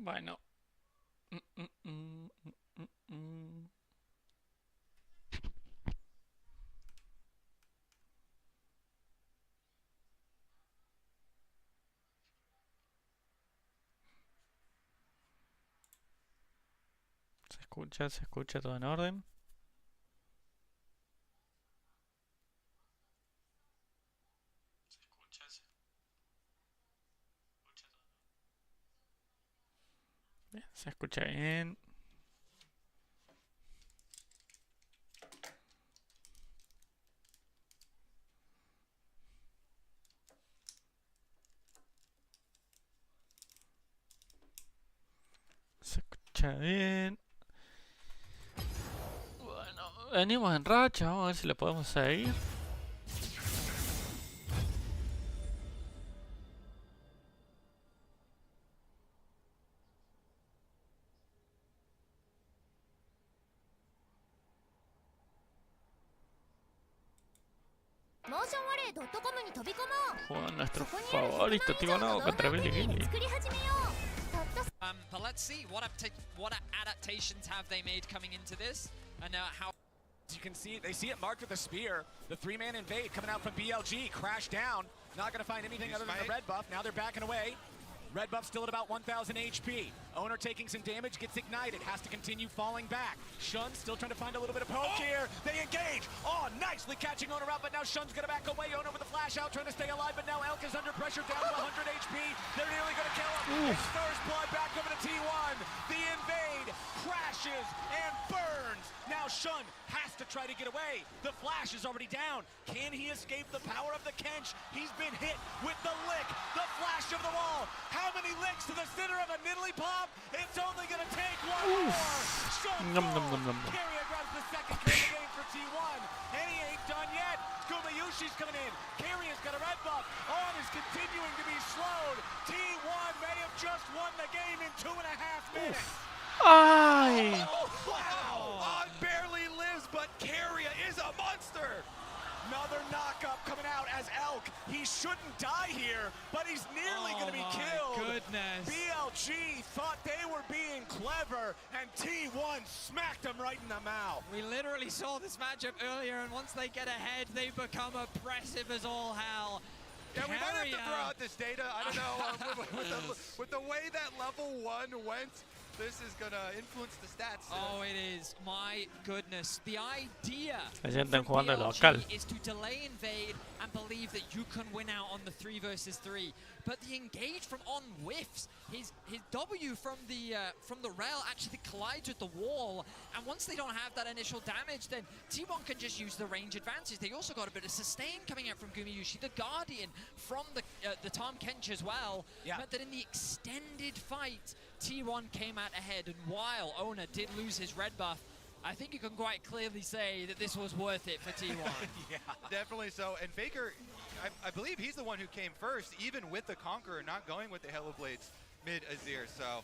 Bueno. Mm, mm, mm, mm, mm. Se escucha todo en orden. Bien, se escucha bien. Se escucha bien. Bueno, venimos en racha, vamos a ver si le podemos seguir. Juega nuestro favorito, tío, no, contra Billy Gilly. But let's see what adaptations have they made coming into this, and how. As you can see, they see it marked with a spear. The three-man invade coming out from BLG, crash down. Not going to find anything other than the red buff. Now they're backing away. Red buff still at about 1,000 HP. Owner taking some damage, gets ignited, has to continue falling back. Shun still trying to find a little bit of poke here. They engage. Oh, nicely catching Owner out, but now Shun's going to back away. Owner with a flash out, trying to stay alive, but now Elk is under pressure, down to 100 HP. They're nearly going to kill him. First blood back over to T1. The invade crashes and burns. Now Shun has to try to get away. The flash is already down. Can he escape the power of the Kench? He's been hit with the lick, the flash of the wall. How many licks to the center of a Nidalee Pop? It's only going to take one more. Shun Carrier grabs the second kill of the game for T1. And he ain't done yet. Gumayushi's coming in. Carrier's got a red buff. On is continuing to be slowed. T1 may have just won the game in 2.5 minutes. Ay. Oh, wow! On barely lives, but Carrier is a monster! Another knock-up coming out as Elk. He shouldn't die here, but he's nearly going to be killed. Goodness. BLG thought they were being clever, and T1 smacked him right in the mouth. We literally saw this matchup earlier, and once they get ahead, they become oppressive as all hell. Yeah, we might have to throw out this data. I don't know, with the way that level 1 went, this is gonna influence the stats. Oh, it is. My goodness. The idea is to delay invade and believe that you can win out on the 3 versus 3. But the engage from on whiffs. His W from the rail actually collides with the wall. And once they don't have that initial damage, then T1 can just use the range advantage. They also got a bit of sustain coming out from Gumayushi. The Guardian from the Tom Kench as well meant that in the extended fight, T1 came out ahead, and while Owner did lose his red buff, I think you can quite clearly say that this was worth it for T1. Yeah, definitely so. And Faker, I believe he's the one who came first, even with the Conqueror not going with the Halo Blades mid-Azir. So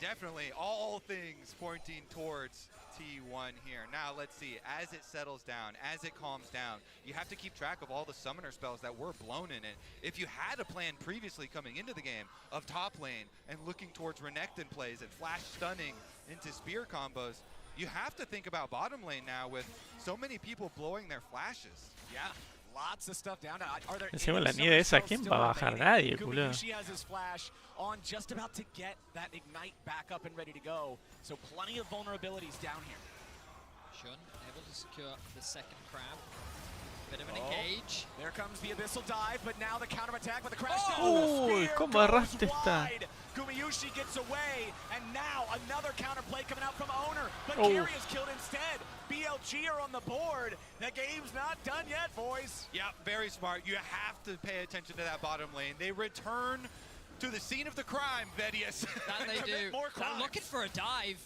definitely all things pointing towards T1 here. Now let's see, as it settles down, as it calms down, you have to keep track of all the summoner spells that were blown in it. If you had a plan previously coming into the game of top lane and looking towards Renekton plays and flash stunning into spear combos, you have to think about bottom lane now with so many people blowing their flashes. Yeah. Lots of stuff down. Encima la nieve esa, ¿quién va a bajar? Nadie, culo. She has his flash on, just about to get that ignite back up and ready to go. So plenty of vulnerabilities down here. Shun able to secure the second crab. Bit of an engage. There comes the abyssal dive, but now the counterattack with the crash down. Uy, cómo arrastre está. Gumayushi gets away, and now another counterplay coming out from Owner, but Gary is killed instead. BLG are on the board. The game's not done yet, boys. Yeah, very smart. You have to pay attention to that bottom lane. They return to the scene of the crime, Vedius. That they do. They're looking for a dive.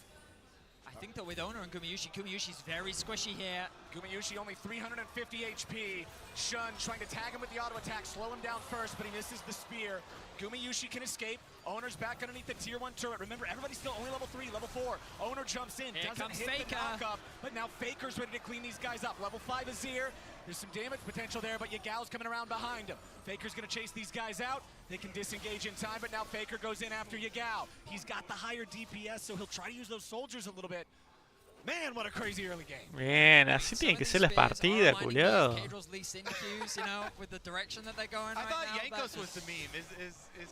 I think that with Owner and Gumayushi, Gumayushi's very squishy here. Gumayushi only 350 HP. Shun trying to tag him with the auto attack, slow him down first, but he misses the spear. Gumayushi can escape. Owner's back underneath the tier 1 turret. Remember, everybody's still only level 3, level 4. Owner jumps in, doesn't hit the knock-up, but now Faker's ready to clean these guys up. Level 5 Azir. There's some damage potential there, but Yagal's coming around behind him. Faker's gonna chase these guys out. They can disengage in time, but now Faker goes in after Yagal. He's got the higher DPS, so he'll try to use those soldiers a little bit. Man, what a crazy early game. Bien, así tienen que ser las partidas, culiado. I thought Yankos was the meme.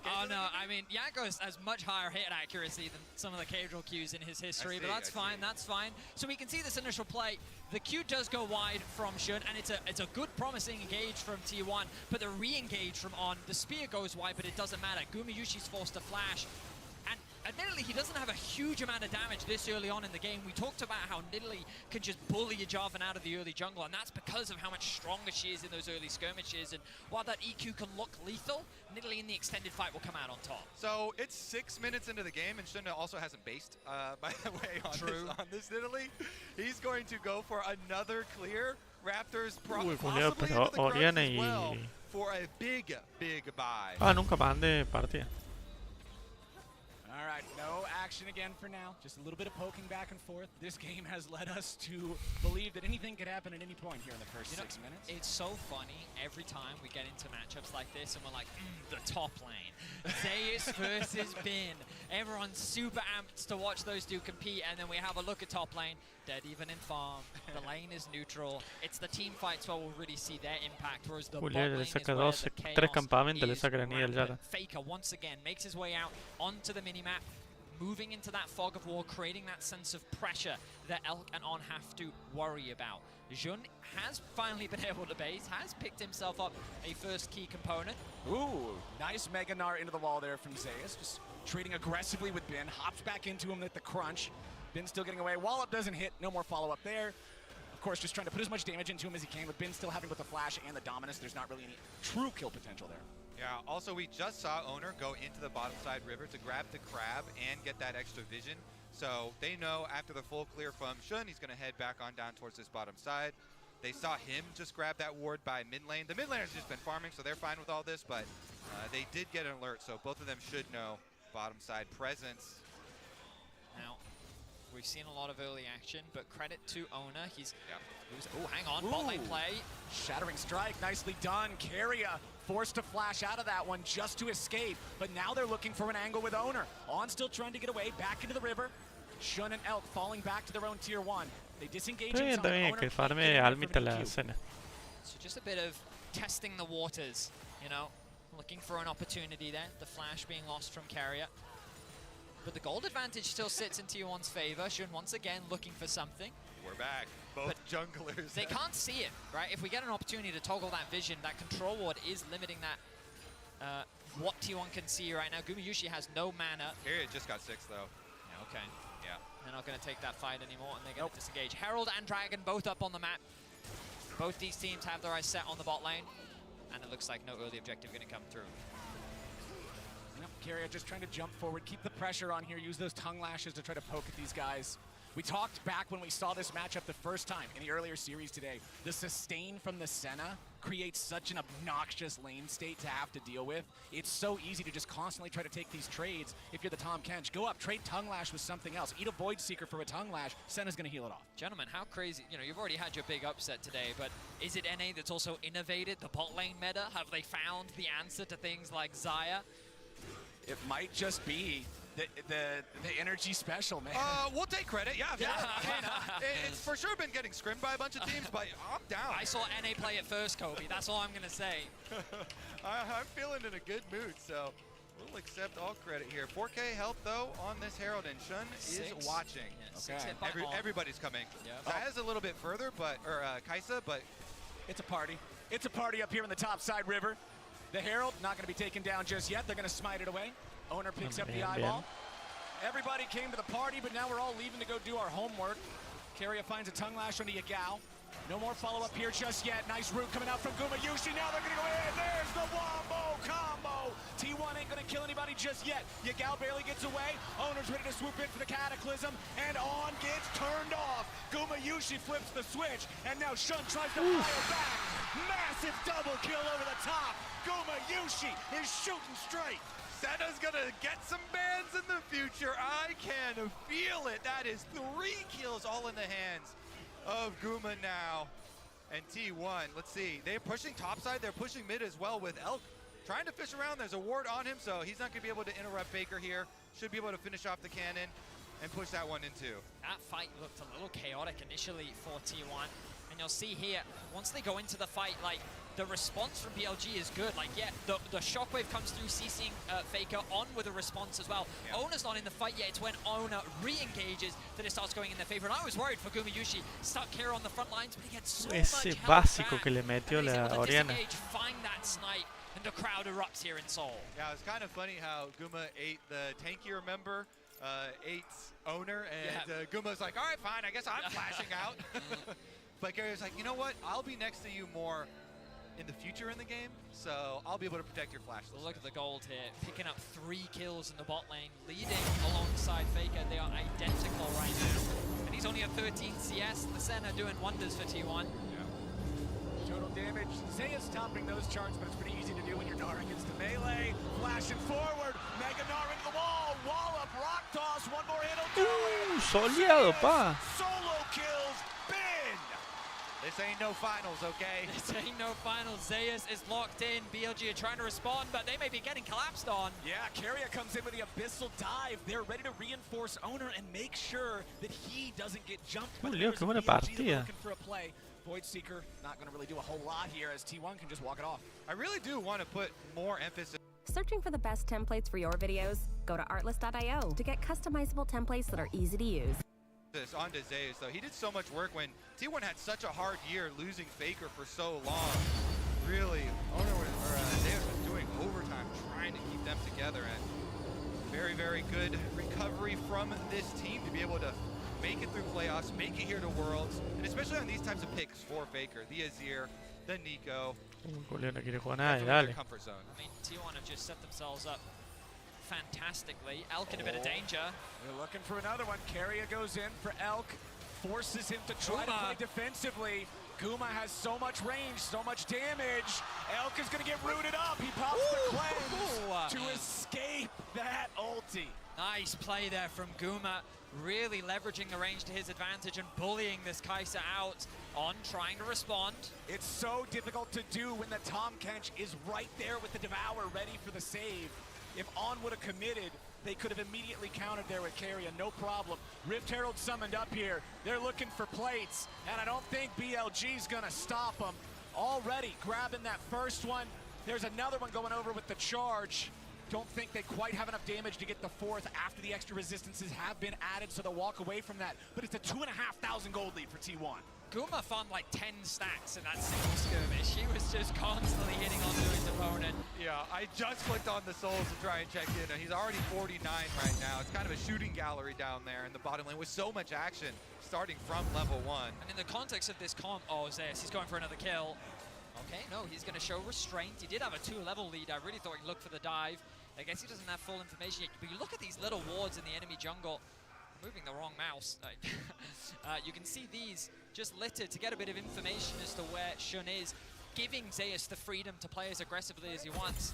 Oh no, I mean, Yankos has much higher hit accuracy than some of the Cadril Qs in his history, but that's fine, that's fine. So we can see this initial play. The Q does go wide from Shun, and it's a good promising engage from T1, but the re-engage from On, the spear goes wide, but it doesn't matter. Gumayushi's forced to flash. And admittedly, he doesn't have a huge amount of damage this early on in the game. We talked about how Nidalee can just bully a Jarvan out of the early jungle, and that's because of how much stronger she is in those early skirmishes. And while that EQ can look lethal, Nidalee in the extended fight will come out on top. So it's 6 minutes into the game, and Shun also hasn't based, by the way, on this Nidalee. He's going to go for another clear. Raptors possibly into the crux as well for a big, big buy. Nunca mande partida. All right, no action again for now. Just a little bit of poking back and forth. This game has led us to believe that anything could happen at any point here in the first 6 minutes. It's so funny every time we get into matchups like this and we're like, the top lane. Zeus versus Bin. Everyone's super amped to watch those two compete, and then we have a look at top lane. Dead even in farm. The lane is neutral. It's the team fights where we'll really see their impact, whereas the bot lane is where the chaos is. Faker once again makes his way out onto the minimap, moving into that fog of war, creating that sense of pressure that Elk and On have to worry about. Jun has finally been able to base, has picked himself up a first key component. Ooh, nice Mega Gnar into the wall there from Zeus, just trading aggressively with Bin, hops back into him at the crunch. Bin still getting away. Wallop doesn't hit. No more follow-up there. Of course, just trying to put as much damage into him as he can, with Bin still having both the flash and the dominance. There's not really any true kill potential there. Yeah, also we just saw Owner go into the bottom side river to grab the crab and get that extra vision. So they know after the full clear from Shun, he's going to head back on down towards this bottom side. They saw him just grab that ward by mid lane. The mid laner's just been farming, so they're fine with all this, but they did get an alert, so both of them should know bottom side presence. Now, we've seen a lot of early action, but credit to Owner. Oh, hang on, bot lane play. Shattering strike, nicely done. Keria forced to flash out of that one just to escape, but now they're looking for an angle with Owner. On still trying to get away, back into the river. Shun and Elk falling back to their own tier 1. They disengage in time. So just a bit of testing the waters, you know, looking for an opportunity there. The flash being lost from Keria. But the gold advantage still sits in tier 1's favor. Shun once again looking for something. We're back. Both junglers. They can't see it, right? If we get an opportunity to toggle that vision, that control ward is limiting that what T1 can see right now. Gumayushi has no mana. Period just got 6 though. Yeah, okay. Yeah. They're not going to take that fight anymore, and they're going to disengage. Herald and Dragon both up on the map. Both these teams have their eyes set on the bot lane, and it looks like no early objective going to come through. Keria just trying to jump forward, keep the pressure on here, use those tongue lashes to try to poke at these guys. We talked back when we saw this matchup the first time in the earlier series today. The sustain from the Senna creates such an obnoxious lane state to have to deal with. It's so easy to just constantly try to take these trades. If you're the Tom Kench, go up, trade Tongue Lash with something else. Eat a Void Seeker for a Tongue Lash. Senna's going to heal it off. Gentlemen, how crazy, you know, you've already had your big upset today, but is it NA that's also innovated the bot lane meta? Have they found the answer to things like Xayah? It might just be the energy special, man. We'll take credit, yeah. It's for sure been getting scrimmed by a bunch of teams, but I'm down. I saw NA play it first, Kobe. That's all I'm going to say. I'm feeling in a good mood, so we'll accept all credit here. 4K health, though, on this Herald, and Shun is watching. Yeah, okay. Everybody's coming. Yep. Zaya's a little bit further, but Kaisa, but it's a party. It's a party up here in the top side river. The Herald not going to be taken down just yet. They're going to smite it away. Owner picks up the eyeball. Everybody came to the party, but now we're all leaving to go do our homework. Keria finds a tongue lash onto Yagal. No more follow-up here just yet. Nice root coming out from Gumayushi. Now they're going to go in. There's the wombo combo. T1 ain't gonna kill anybody just yet. Yagal barely gets away. Owner's ready to swoop in for the Cataclysm, and On gets turned off. Guma Yushi flips the switch, and now Shun tries to fire back. Massive double kill over the top. Guma Yushi is shooting straight. Senna's gonna get some bans in the future. I can feel it. That is 3 kills all in the hands of Guma now. And T1, let's see. They're pushing topside. They're pushing mid as well with Elk trying to fish around. There's a ward on him, so he's not gonna be able to interrupt Faker here. Should be able to finish off the cannon and push that one in too. That fight looked a little chaotic initially for T1. And you'll see here, once they go into the fight, like, the response from BLG is good. Like, yeah, the shockwave comes through, CCing Faker on with a response as well. Yeah. Owner's not in the fight yet. It's when Owner re-engages that it starts going in their favor. And I was worried for Guma Yushi, stuck here on the front lines, but he gets so much básico back, que le metió la Oriana. Find that snipe, and the crowd erupts here in Seoul. Yeah, it's kind of funny how Guma ate the tankier member, ate Owner, and Guma's like, all right, fine, I guess I'm flashing out. But Gary's like, you know what? I'll be next to you more in the future in the game, so I'll be able to protect your flash. Look at the gold here, picking up 3 kills in the bot lane, leading alongside Faker. They are identical right now. And he's only at 13 CS. The Senna doing wonders for T1. Yeah. Total damage. Zaya's topping those charts, but it's pretty easy to do when you're Gnar against the melee. Flashing forward, Mega Gnar into the wall, wall up, rock toss, one more hit will do it. Soleado, pa. Solo kills, bin. This ain't no finals, okay? This ain't no finals. Zayas is locked in. BLG are trying to respond, but they may be getting collapsed on. Yeah, Carrier comes in with the Abyssal Dive. They're ready to reinforce Owner and make sure that he doesn't get jumped. Julio, qué buena partida. Looking for a play. Void Seeker not going to really do a whole lot here as T1 can just walk it off. I really do want to put more emphasis. Searching for the best templates for your videos? Go to artlist.io to get customizable templates that are easy to use. Onto Zayas, though. He did so much work when T1 had such a hard year losing Faker for so long. Really, Zayas was doing overtime trying to keep them together, and very, very good recovery from this team to be able to make it through playoffs, make it here to Worlds, and especially on these types of picks for Faker, the Azir, the Nico. Julio no quiere jugar nada, dale. I mean, T1 have just set themselves up fantastically. Elk in a bit of danger. They're looking for another one. Carrier goes in for Elk, forces him to try to play defensively. Guma has so much range, so much damage. Elk is going to get rooted up. He pops the cleanse to escape that ulti. Nice play there from Guma, really leveraging the range to his advantage and bullying this Kai'Sa out on trying to respond. It's so difficult to do when the Tahm Kench is right there with the Devour ready for the save. If On would have committed, they could have immediately countered there with Carrier, no problem. Rift Herald summoned up here. They're looking for plates, and I don't think BLG's gonna stop them. Already grabbing that first one. There's another one going over with the charge. Don't think they quite have enough damage to get the fourth after the extra resistances have been added, so they'll walk away from that. But it's a 2,500 gold lead for T1. Guma found like 10 stacks in that single skirmish. She was just constantly hitting onto his opponent. Yeah, I just clicked on the souls to try and check in, and he's already 49 right now. It's kind of a shooting gallery down there in the bottom lane with so much action starting from level 1. And in the context of this comp, Zayas, he's going for another kill. Okay, no, he's going to show restraint. He did have a 2-level lead. I really thought he'd look for the dive. I guess he doesn't have full information yet, but you look at these little wards in the enemy jungle. I'm moving the wrong mouse. You can see these just littered to get a bit of information as to where Shun is, giving Zayas the freedom to play as aggressively as he wants.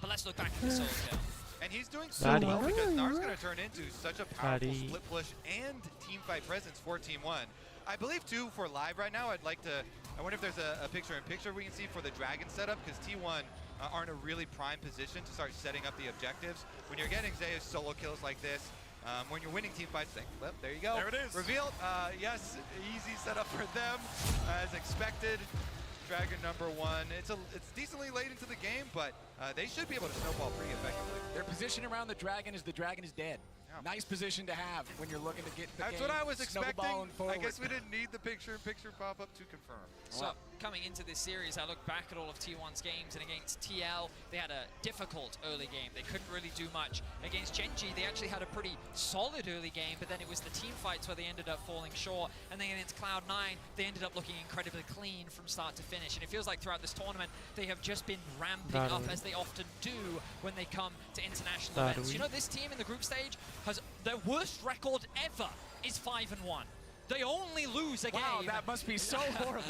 But let's look back at the solo kill. And he's doing so well because Gnar's going to turn into such a powerful split push and teamfight presence for Team 1. I believe, too, for live right now, I wonder if there's a picture-in-picture we can see for the Dragon setup, because T1 are in a really prime position to start setting up the objectives. When you're getting Zayas solo kills like this, when you're winning team fights, well, there you go. There it is. Revealed. Yes, easy setup for them, as expected. Dragon number 1. It's decently late into the game, but they should be able to snowball pretty effectively. Their position around the Dragon is dead. Yeah. Nice position to have when you're looking to get the That's game what I was expecting. forward. I guess we didn't need the picture-in-picture pop-up to confirm. So coming into this series, I look back at all of T1's games, and against TL, they had a difficult early game. They couldn't really do much. Against Genji, they actually had a pretty solid early game, but then it was the team fights where they ended up falling short. And then against Cloud9, they ended up looking incredibly clean from start to finish. And it feels like throughout this tournament, they have just been ramping up, as they often do when they come to international events. You know, this team in the group stage has their worst record ever is 5-1. They only lose a game. Wow, that must be so horrible.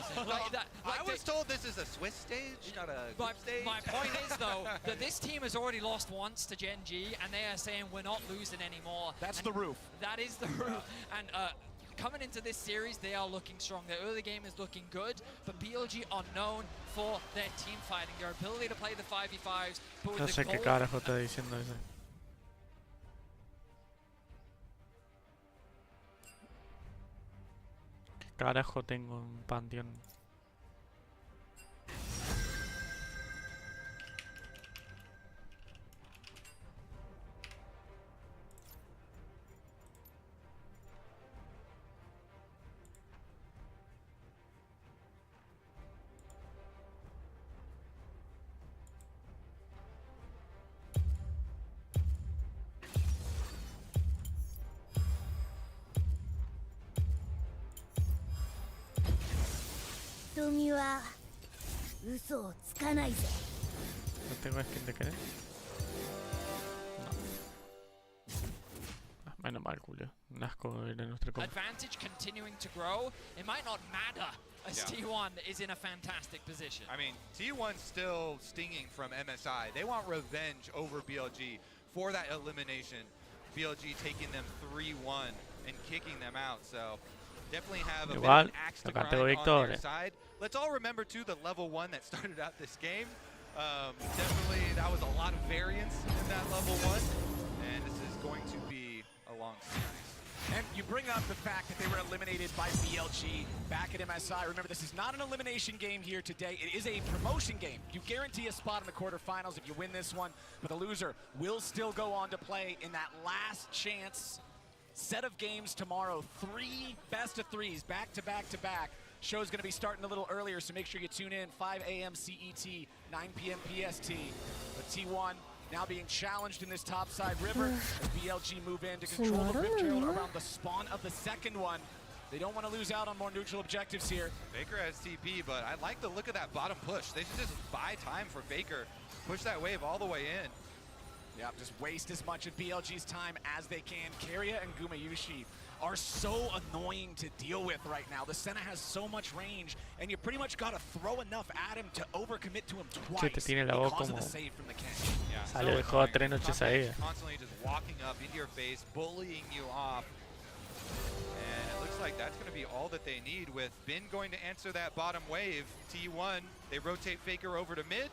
I was told this is a Swiss stage, not a group stage. My point is, though, that this team has already lost once to Genji, and they are saying we're not losing anymore. That's the roof. That is the roof. And coming into this series, they are looking strong. Their early game is looking good, but BLG are known for their team fighting, their ability to play the 5v5s. But with No the sé qué goal carajo está diciendo eso. ¿Qué carajo tengo un panteón? ¿No tengo skin de querer? No. Ah, menos mal, Julio. Un asco ir a nuestro combo. advantage continuing to grow, it might not matter as T1 is in a fantastic position. I mean, T1's still stinging from MSI. They want revenge over BLG for that elimination. BLG taking them 3-1 and kicking them out. So definitely have a bit of an axe to grind on their side. Let's all remember, too, the level 1 that started out this game. Definitely, that was a lot of variance in that level 1. And this is going to be a long series. And you bring up the fact that they were eliminated by BLG back at MSI. Remember, this is not an elimination game here today. It is a promotion game. You guarantee a spot in the quarterfinals if you win this one, but the loser will still go on to play in that last chance set of games tomorrow. 3 best-of-3s back to back to back. Show's going to be starting a little earlier, so make sure you tune in. 5 a.m. CET, 9 p.m. PST. But T1 now being challenged in this topside river as BLG move in to control the Rift Herald around the spawn of the second one. They don't want to lose out on more neutral objectives here. Faker has TP, but I like the look of that bottom push. They should just buy time for Faker. Push that wave all the way in. Yeah, just waste as much of BLG's time as they can. Keria and Gumayushi are so annoying to deal with right now. The Senna has so much range, and you pretty much got to throw enough at him to overcommit to him twice because of the save from the catch. Yeah, Sale del juego 3 noches seguidas. Constantly just walking up into your face, bullying you off. And it looks like that's going to be all that they need, with Bin going to answer that bottom wave. T1, they rotate Faker over to mid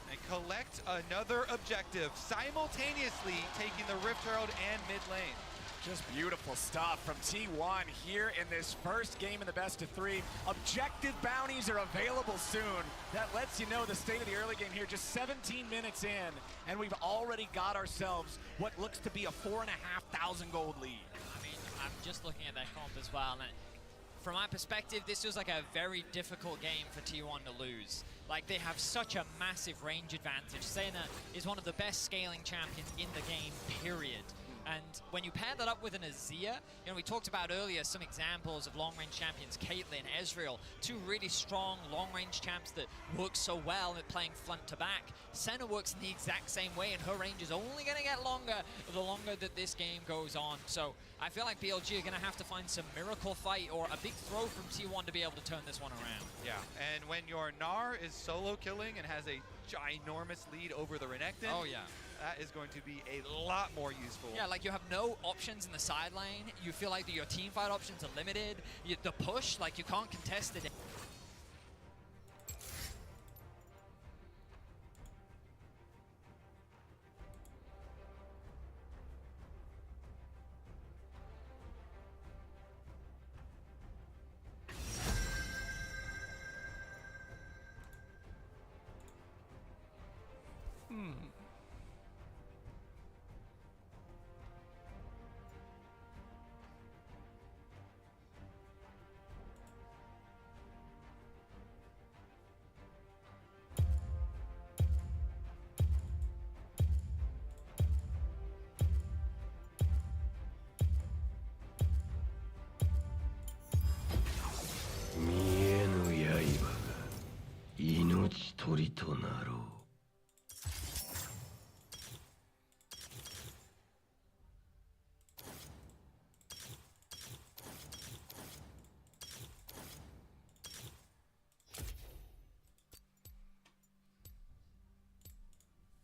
and collect another objective, simultaneously taking the Rift Herald and mid lane. Just beautiful stuff from T1 here in this first game in the best-of-3. Objective bounties are available soon. That lets you know the state of the early game here, just 17 minutes in, and we've already got ourselves what looks to be a 4,500 gold lead. I mean, I'm just looking at that comp as well, and from my perspective, this was like a very difficult game for T1 to lose. Like, they have such a massive range advantage. Senna is one of the best scaling champions in the game, period. And when you pair that up with an Azir, you know, we talked about earlier some examples of long-range champions, Caitlyn, Ezreal, 2 really strong long-range champs that work so well at playing front to back. Senna works in the exact same way, and her range is only going to get longer the longer that this game goes on. So I feel like BLG are going to have to find some miracle fight or a big throw from T1 to be able to turn this one around. Yeah, and when your Gnar is solo killing and has a ginormous lead over the Renekton, oh yeah, that is going to be a lot more useful. Yeah, like you have no options in the side lane. You feel like your team fight options are limited. The push, like you can't contest it.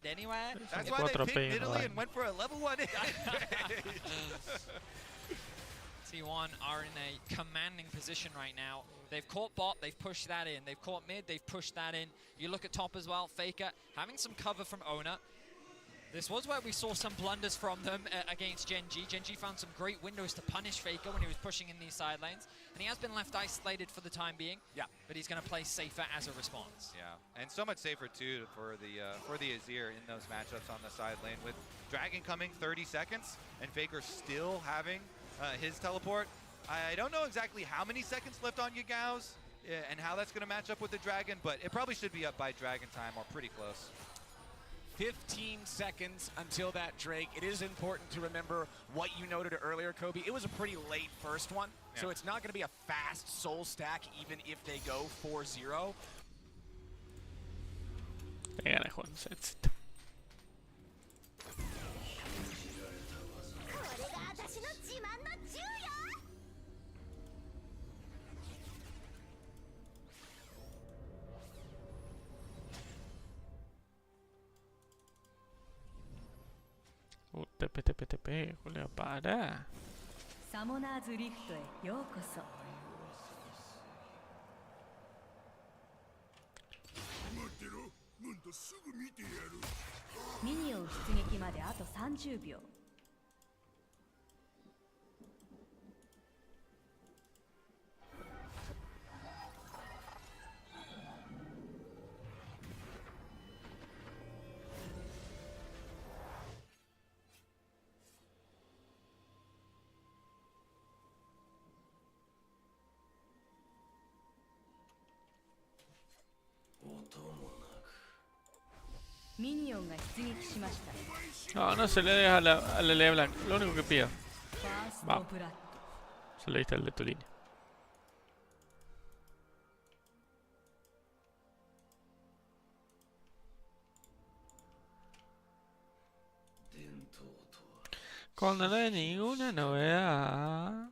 Anywhere. That's why they picked Italy and went for a level 1 T1 are in a commanding position right now. They've caught bot, they've pushed that in. They've caught mid, they've pushed that in. You look at top as well, Faker having some cover from Owner. This was where we saw some blunders from them against Gen.G. Gen.G found some great windows to punish Faker when he was pushing in these side lanes. And he has been left isolated for the time being. Yeah. But he's going to play safer as a response. Yeah, and so much safer too for the Azir in those matchups on the side lane. With Dragon coming 30 seconds and Faker still having his teleport. I don't know exactly how many seconds left on Yagao's and how that's going to match up with the Dragon, but it probably should be up by Dragon time or pretty close. 15 seconds until that Drake. It is important to remember what you noted earlier, Kobe. It was a pretty late first one, so it's not going to be a fast soul stack even if they go 4-0. Venga, Juan, éxito. TP, TP, TP, Julio, para. サモナーズリフトへようこそ。待ってろ、なんだすぐ見てやる。ミニオン出撃まであと30秒。ミニオンが出撃しました。No, no se le deja a la LeBlanc. Lo único que pido. Vamos. Se le diste el de tu línea. Cuando no hay ninguna novedad.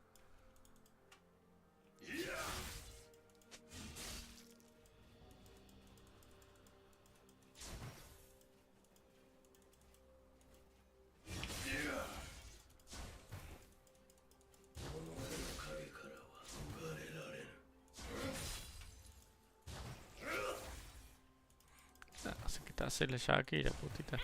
Se quita hacerle ya aquí la putita.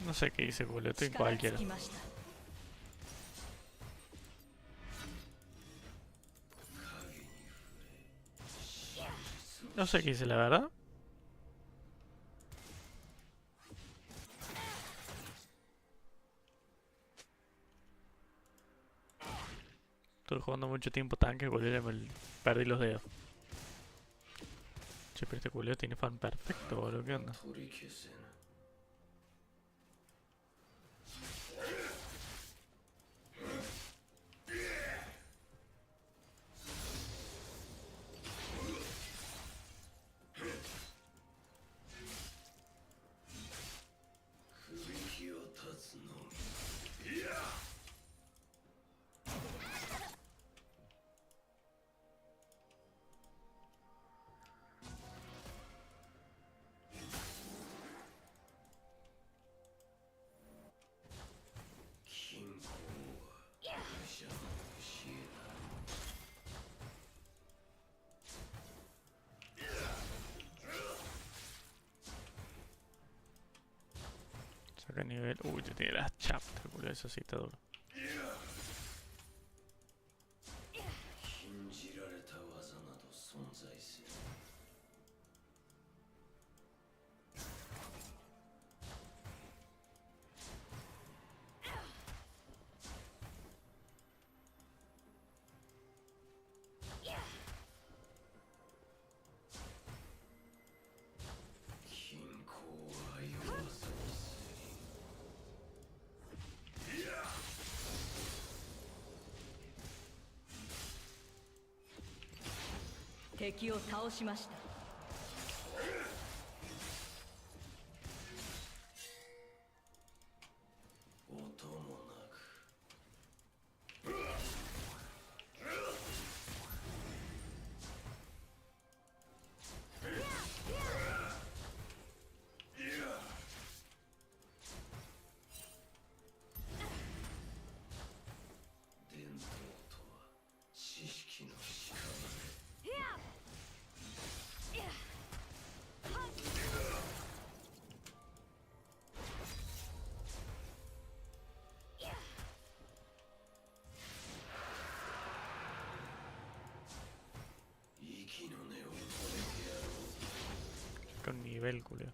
No sé qué dice Julio, estoy en cualquiera. No sé qué dice la verdad. Estuve jugando mucho tiempo tanque, boludo, perdí los dedos. Che, pero este culeo tiene fan perfecto, boludo, ¿qué onda? Saca nivel. Uy, ya tiene las chaptas, boludo, eso sí está duro. Con nivel, culeo.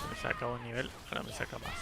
Me saca un nivel, ahora me saca más.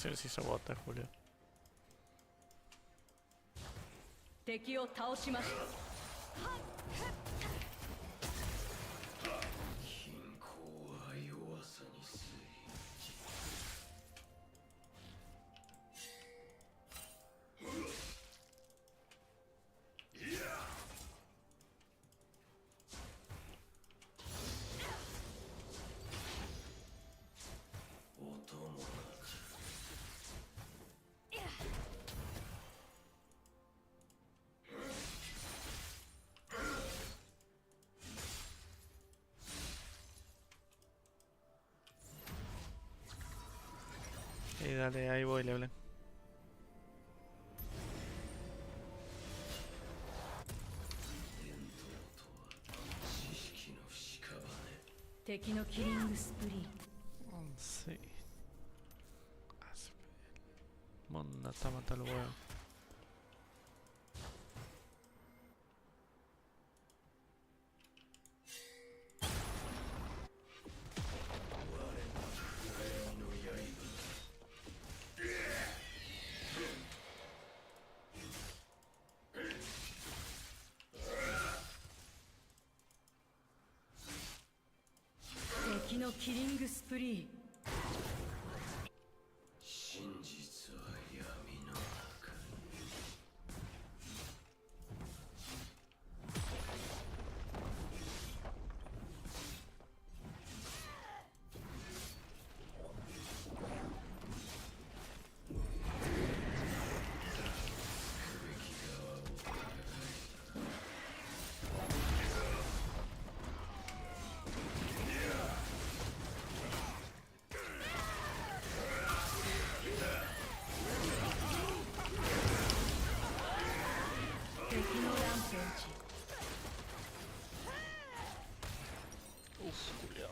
animaciones hizo bota, Julio. 敵を倒しました。Y dale, ahí voy, Leblanc. Sí. Manda, está mata el huevo.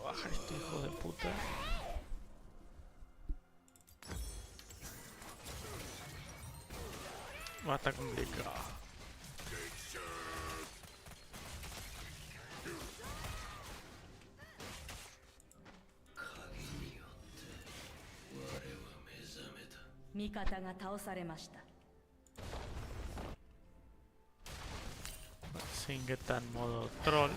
Baja este hijo de puta. Va a estar complicado. Sin que está en modo troll.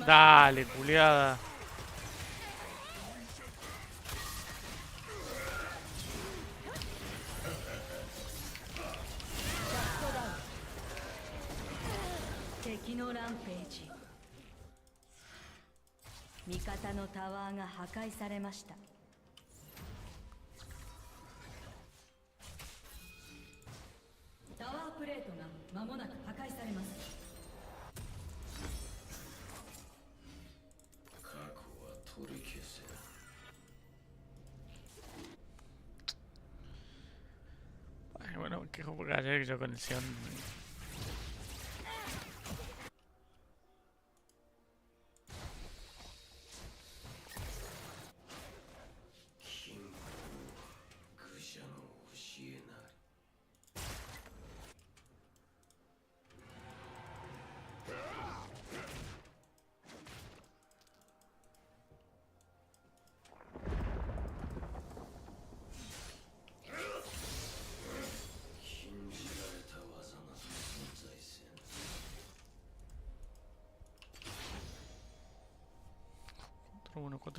Dale, culiada. Ay, bueno, me quejo porque ayer yo conexión.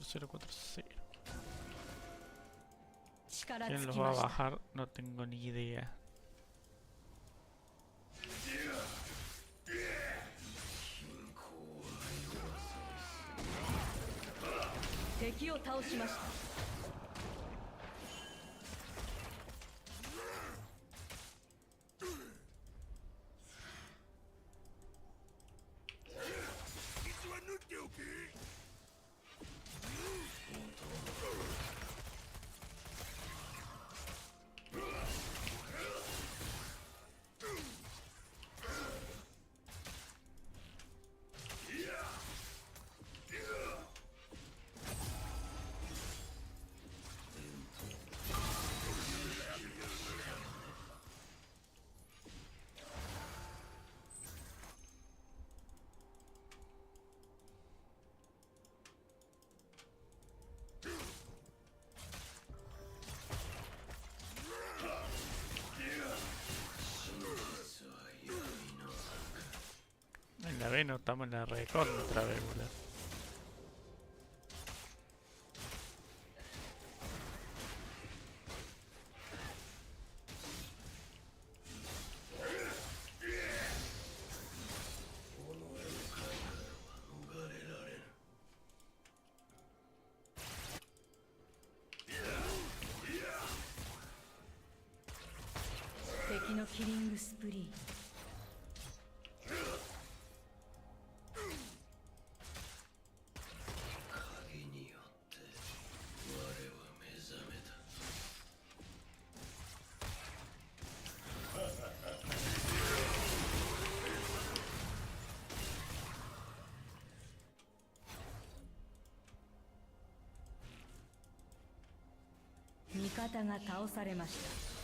4040. 力 ¿Quién 尽 los き va ま a した bajar? No tengo ni idea. 敵を倒しました 実は縫っておけ。 En la B no estamos en la recontra B, boludo.敵のキリングスプリー 味方が倒されました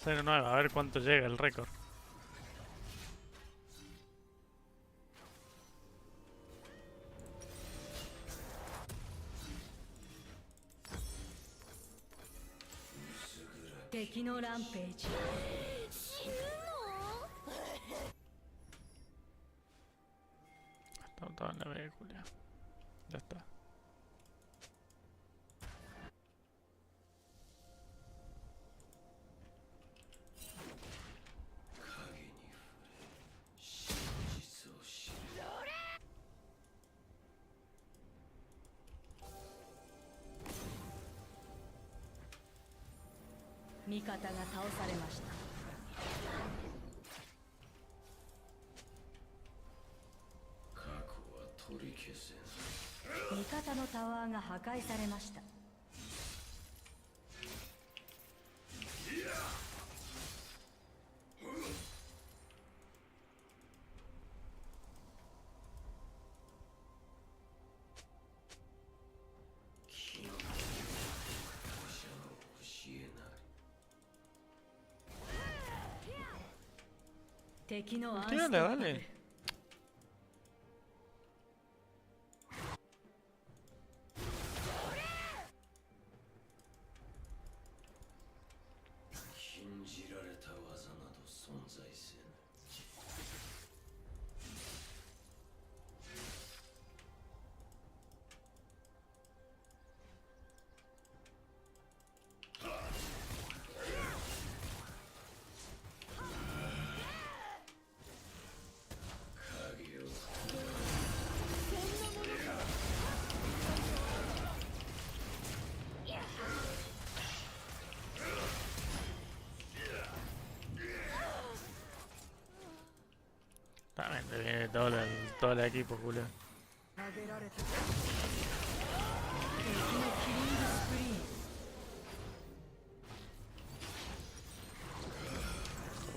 0-9, a ver cuánto llega el récord. Tekino Rampage. Estaba en la B, Julia. Ya está. Mikata が倒されました。味方のタワーが破壊されました。敵のアンストップ。 dale. También te viene todo el equipo, culo.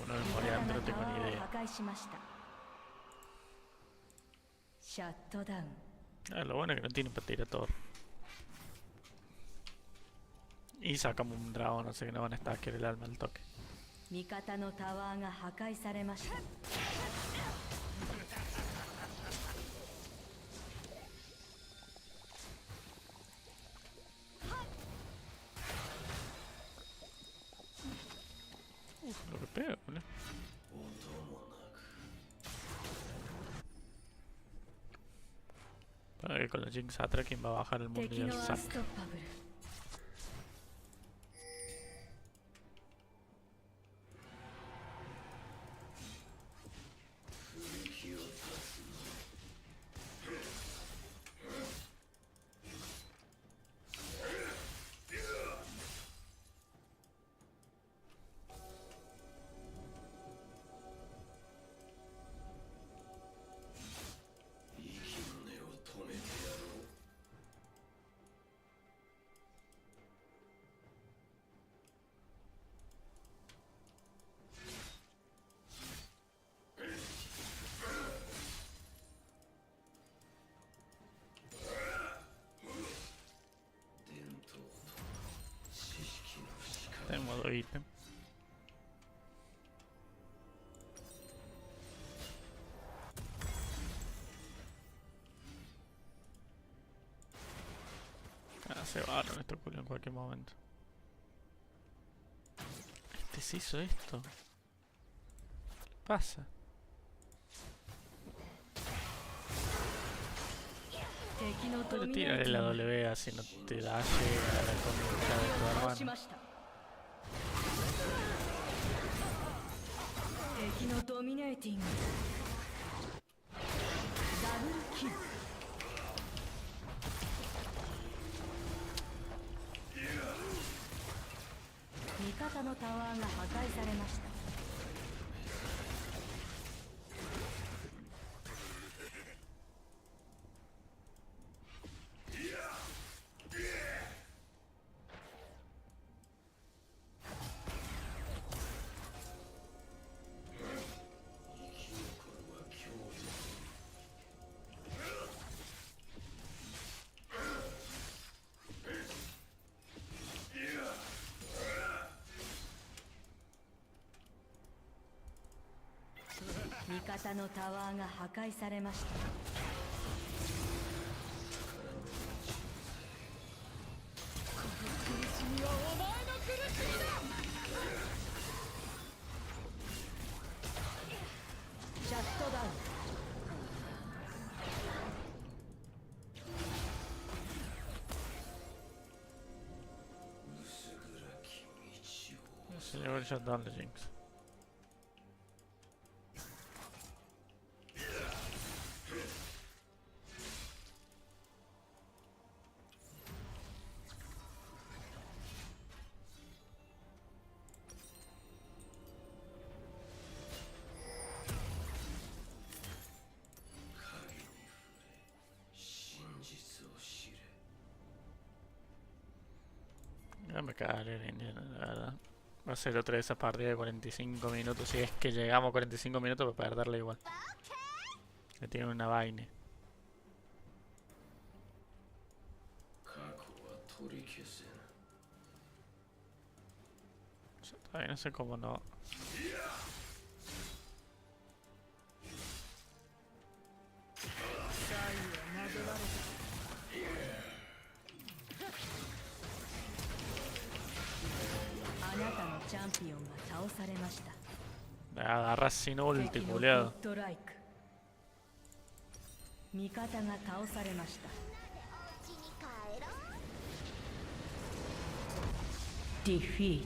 Uno me moría, no tengo ni idea. Lo bueno es que no tiene para tirar todo. Y sacamos un dragón, no sé que no van a estar el alma al toque. 味方のタワーが破壊されました。que con los Jinx atrás quien va a bajar el mundo y el sac. En modo ítem. Se va con esto culo en cualquier momento. Este se hizo esto. ¿Qué pasa? Pero tírale la W así no te da llega a la comunidad de tu hermano. Se llevó el shutdown de Jinx. Ya me cagaré el indiano, la verdad. Va a ser otra de esas partidas de 45 minutos. Si es que llegamos a 45 minutos para perderle igual. Que tiene una vaina. Todavía no sé cómo no. Me agarras sin ulti, culeado. Defeat.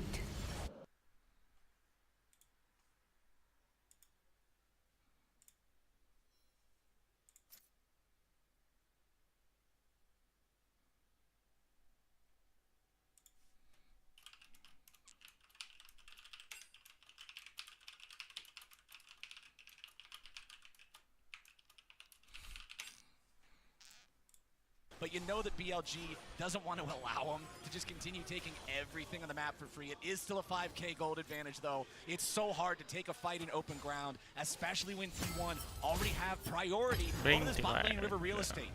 But you know that BLG doesn't want to allow him to just continue taking everything on the map for free. It is still a 5k gold advantage, though. It's so hard to take a fight in open ground, especially when T1 already have priority over this bot lane river real estate.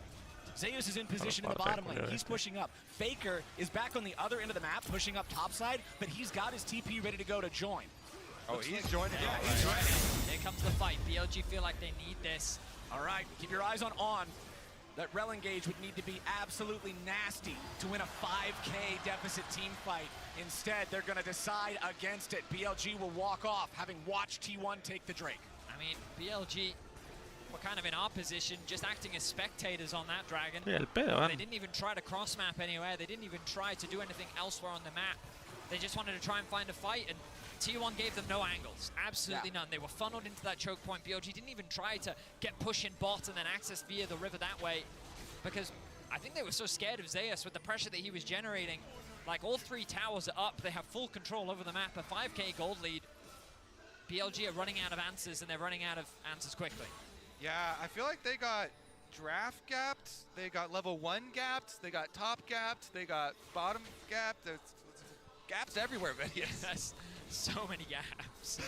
Zeus is in position in the bottom lane. He's pushing up. Faker is back on the other end of the map, pushing up topside, but he's got his TP ready to go to join. Oh, he's joining. Yeah, he's ready. Here comes the fight. BLG feel like they need this. All right, keep your eyes on. That rel engage would need to be absolutely nasty to win a 5k deficit team fight. Instead, they're going to decide against it. BLG will walk off, having watched T1 take the Drake. I mean, BLG were kind of in our position, just acting as spectators on that dragon. Sí, el pedo, They man. didn't even try to cross-map anywhere. They didn't even try to do anything elsewhere on the map. They just wanted to try and find a fight, and T1 gave them no angles. Absolutely none. They were funneled into that choke point. BLG didn't even try to get push in bot and then access via the river that way, because I think they were so scared of Zeus with the pressure that he was generating. Like, all 3 towers are up. They have full control over the map. A 5k gold lead. BLG are running out of answers, and they're running out of answers quickly. Yeah, I feel like they got draft gapped, they got level 1 gapped, they got top gapped, they got bottom gapped. There's gaps everywhere, man. Yes, so many gaps.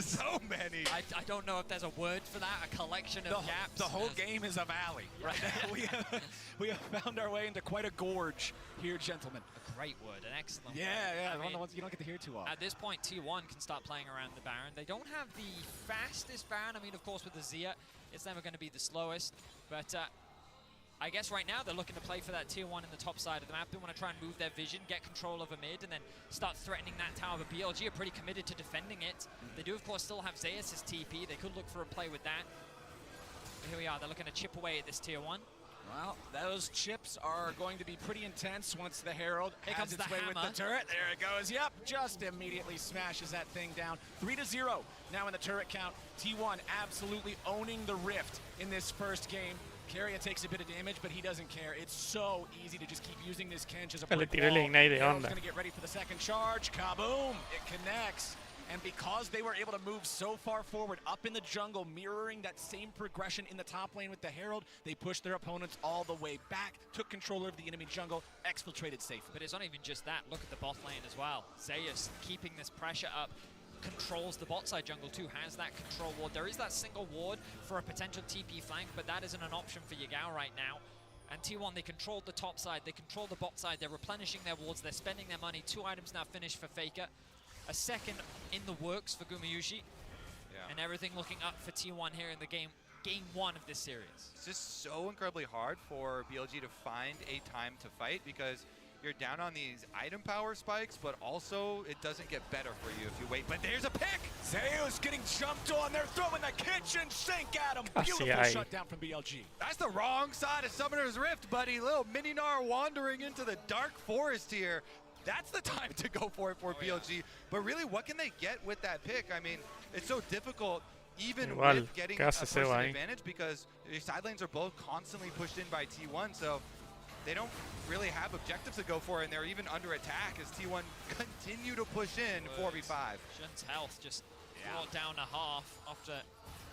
So many. I don't know if there's a word for that, a collection of gaps. The whole game is a valley right now. We have found our way into quite a gorge here, gentlemen. A great word, an excellent word. Yeah, I one of mean, the ones you don't get to hear too often. at this point, T1 can start playing around the Baron. They don't have the fastest Baron. I mean, of course, with the Zia, it's never going to be the slowest. But I guess right now they're looking to play for that tier 1 in the top side of the map. They want to try and move their vision, get control over mid, and then start threatening that tower. But BLG are pretty committed to defending it. They do, of course, still have Zeus' TP. They could look for a play with that. But here we are. They're looking to chip away at this tier 1. Well, those chips are going to be pretty intense once the Herald Here has comes its the way with hammer. the turret. There it goes. Yep, just immediately smashes that thing down. 3-0 now in the turret count. T1 absolutely owning the rift in this first game. Carrier takes a bit of damage, but he doesn't care. It's so easy to just keep using this Kench as a Le brick tiré el wall. ignite de Herald's onda. gonna get ready for the second charge. Kaboom! It connects. And because they were able to move so far forward up in the jungle, mirroring that same progression in the top lane with the Herald, they pushed their opponents all the way back, took control of the enemy jungle, exfiltrated safely. But it's not even just that. Look at the bot lane as well. Zeus keeping this pressure up, controls the bot side jungle too, has that control ward. There is that single ward for a potential TP flank, but that isn't an option for Yagao right now. And T1, they controlled the top side, they control the bot side, they're replenishing their wards, they're spending their money. 2 items now finished for Faker. A second in the works for Gumayushi. And everything looking up for T1 here in the game 1 of this series. It's just so incredibly hard for BLG to find a time to fight because you're down on these item power spikes, but also it doesn't get better for you if you wait. But there's a pick! Zeus getting jumped on. They're throwing the kitchen sink at him. Casi Beautiful ahí. shutdown from BLG. That's the wrong side of Summoner's Rift, buddy. Little Mininar wandering into the dark forest here. That's the time to go for it for BLG. But really, what can they get with that pick? I mean, it's so difficult even Igual, with getting ¿qué a hace first Seba ahí? advantage because your side lanes are both constantly pushed in by T1, so they don't really have objectives to go for, and they're even under attack as T1 continue to push in 4v5. Shun's health just brought down to half after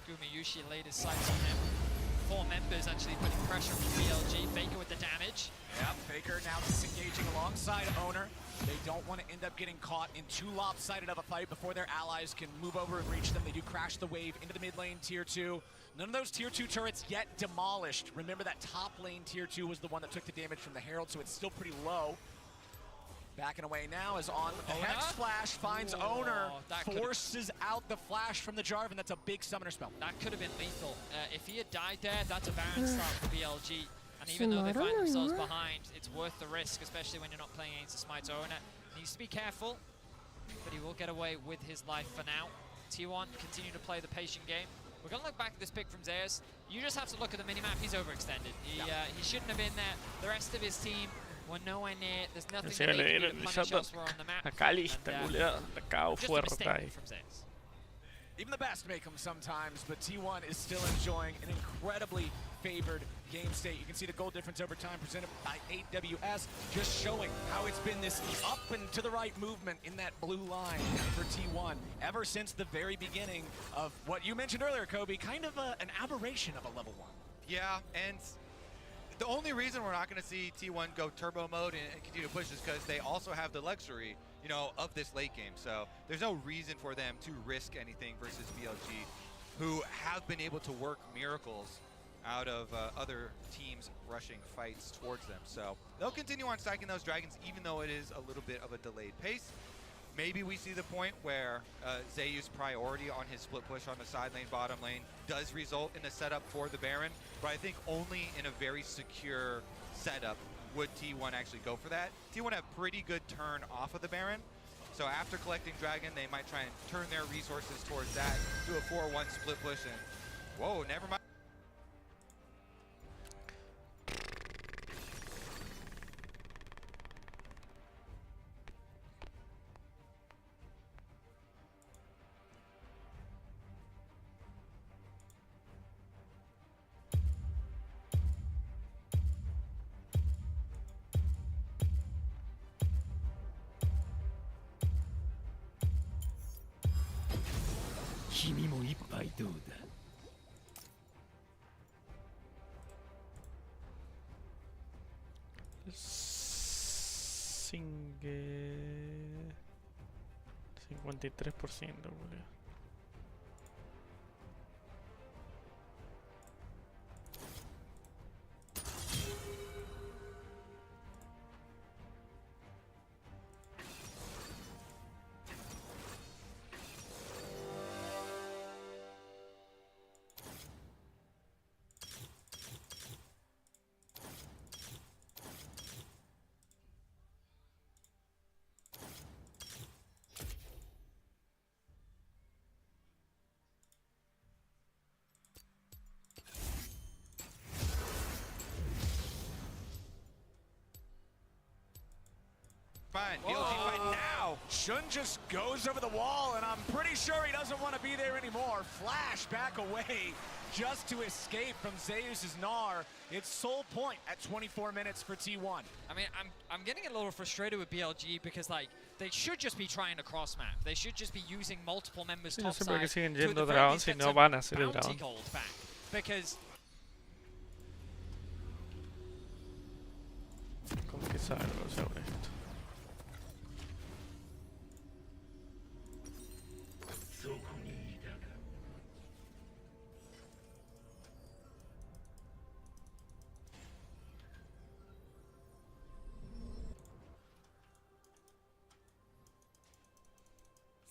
Gumayushi laid his sights on him. 4 members actually putting pressure on BLG. Faker with the damage. Yep, Faker now disengaging alongside Owner. They don't want to end up getting caught in too lopsided of a fight before their allies can move over and reach them. They do crash the wave into the mid lane tier 2. None of those tier 2 turrets yet demolished. Remember that top lane tier 2 was the one that took the damage from the Herald, so it's still pretty low. Backing away now is on with the Owner? Hex Flash, finds Whoa, Owner, that could've- forces out the flash from the Jarvan. That's a big summoner spell. That could have been lethal. If he had died there, that's a Baron start for BLG. And even though they find themselves behind, it's worth the risk, especially when you're not playing against a Smite's Owner. Needs to be careful, but he will get away with his life for now. T1 continue to play the patient game. We're going to look back at this pick from Zeus. You just have to look at the minimap. He's overextended. He shouldn't have been there. The rest of his team were nowhere near. There's nothing Sí, that le they can do dieron to el punish shutdown. elsewhere on the map. Acá lista, And, culiado. La cago just a fuerte mistake ahí. from Zeus. Even the best make them sometimes, but T1 is still enjoying an incredibly favored game state. You can see the goal difference over time presented by AWS, just showing how it's been this up and to the right movement in that blue line for T1 ever since the very beginning of what you mentioned earlier, Kobe, kind of an aberration of a level 1. Yeah, and the only reason we're not going to see T1 go turbo mode and continue to push is because they also have the luxury, you know, of this late game. So there's no reason for them to risk anything versus BLG, who have been able to work miracles out of other teams rushing fights towards them. So they'll continue on stacking those dragons, even though it is a little bit of a delayed pace. Maybe we see the point where Zeus' priority on his split push on the side lane, bottom lane, does result in a setup for the Baron, but I think only in a very secure setup would T1 actually go for that. T1 have pretty good turn off of the Baron, so after collecting Dragon, they might try and turn their resources towards that, do a 4-1 split push, and whoa, never mind. 君も一杯どうだ。Singue 53%, boludo. Fine, BLG fight now. Shun just goes over the wall, and I'm pretty sure he doesn't want to be there anymore. Flash back away just to escape from Zeus' Gnar. It's sole point at 24 minutes for T1. I mean, I'm getting a little frustrated with BLG because, like, they should just be trying to cross map. They should just be using multiple members Yo siempre topside que siguen to at the yendo very dragón least si get no some van a hacer el bounty dragón. gold back. Because ¿Cómo que salgo sobre esto?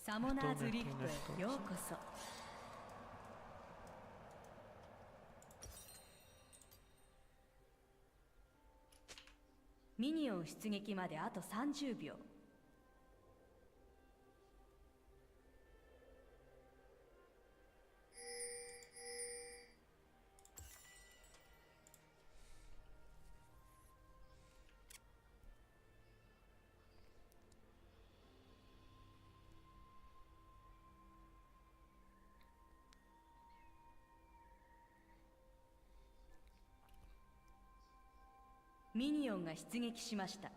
Summoners Rift へようこそ。ミニオン出撃まであと30秒。ミニオンが出撃しました。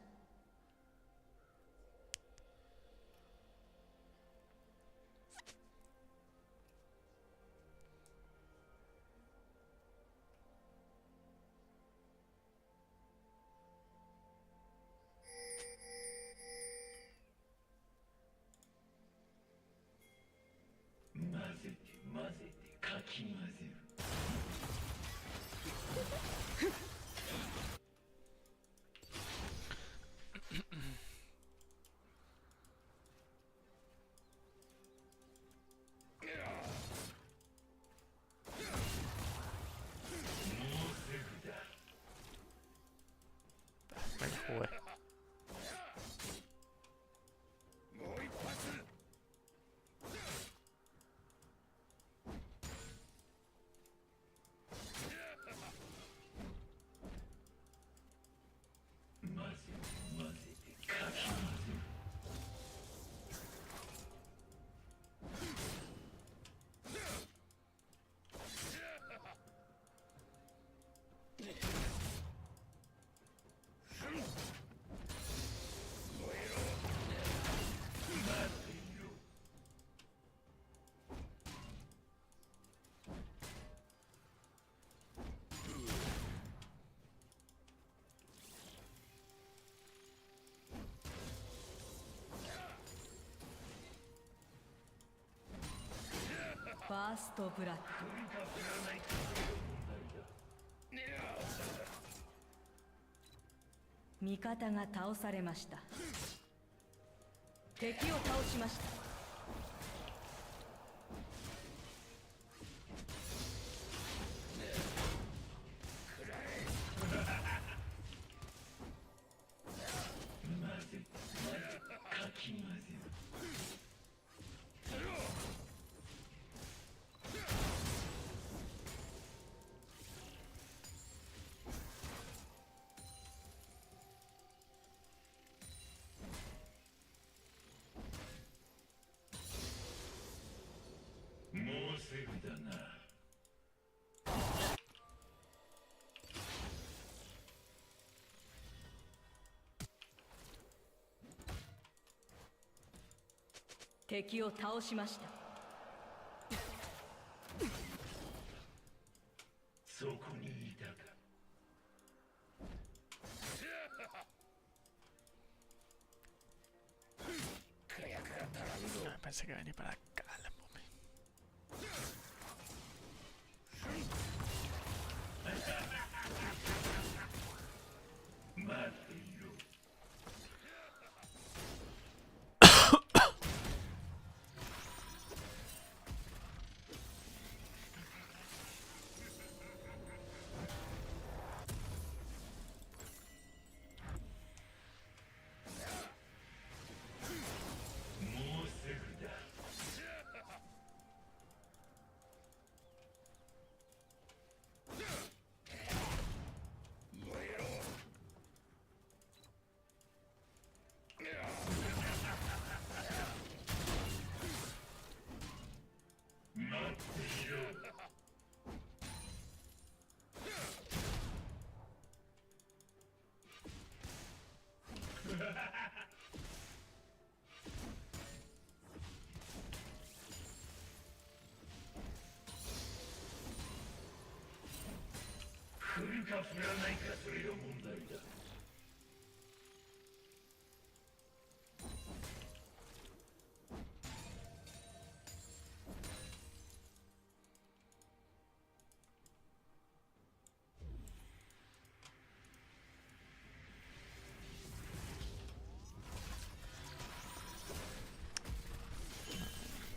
混ぜて混ぜてかき混ぜる。Jugué. もう一発。混ぜて混ぜてかき混ぜる。ファーストブラッド。味方が倒されました。敵を倒しました。もうすぐだな。敵を倒しました。Pensé que venía para acá la momia.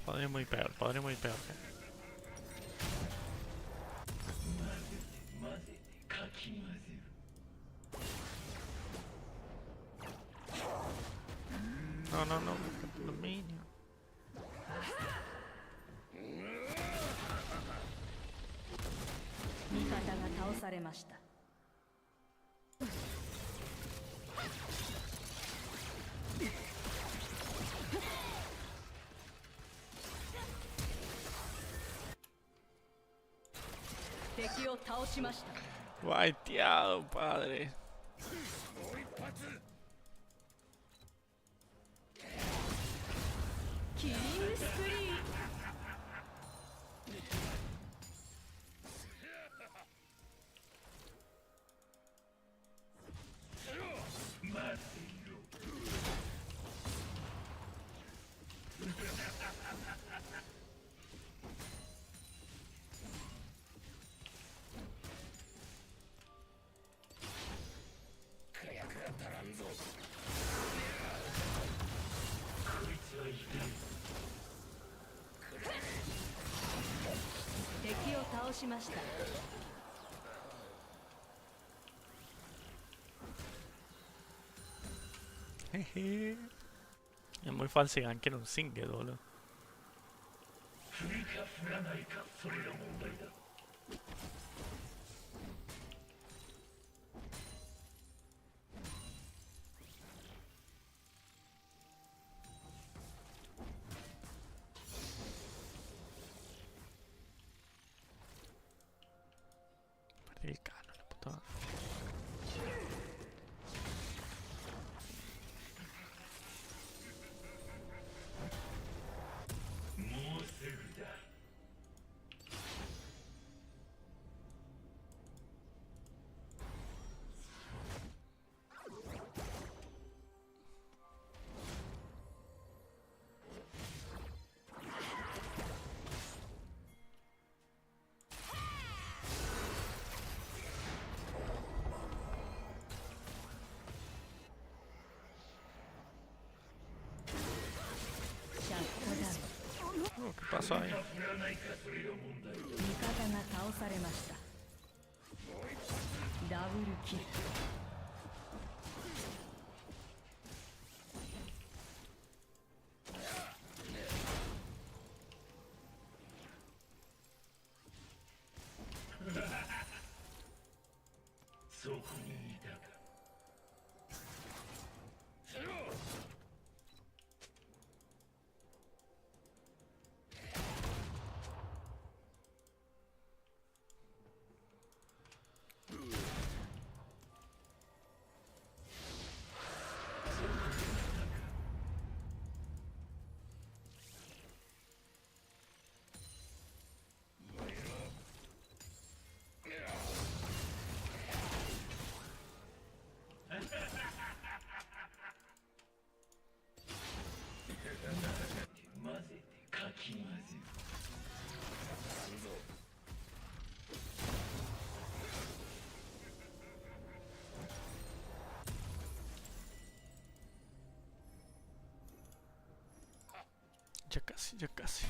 Podría muy peor, podría muy peor. No, no, no, los minions. 味方が倒されました。敵を倒しました。 Guaiteado, padre. Killing spree. Jeje. Es muy fácil que era un single, boludo. Perdí el cano, la puta madre. ¿Qué pasó ahí? 味方が倒されました。ダブルキル。Ya casi, ya casi.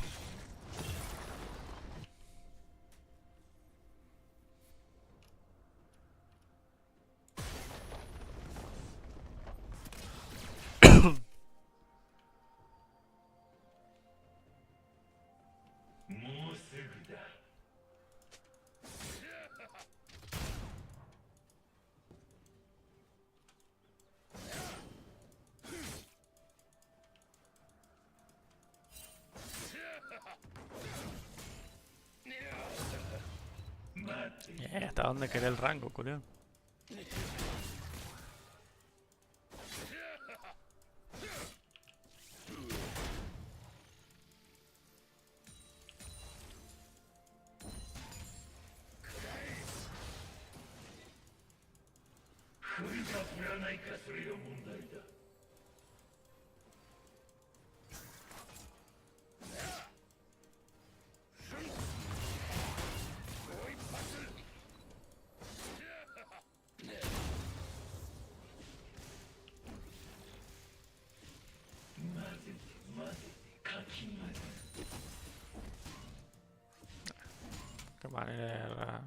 ¿Hasta dónde querés el rango, culiao? Qué manera.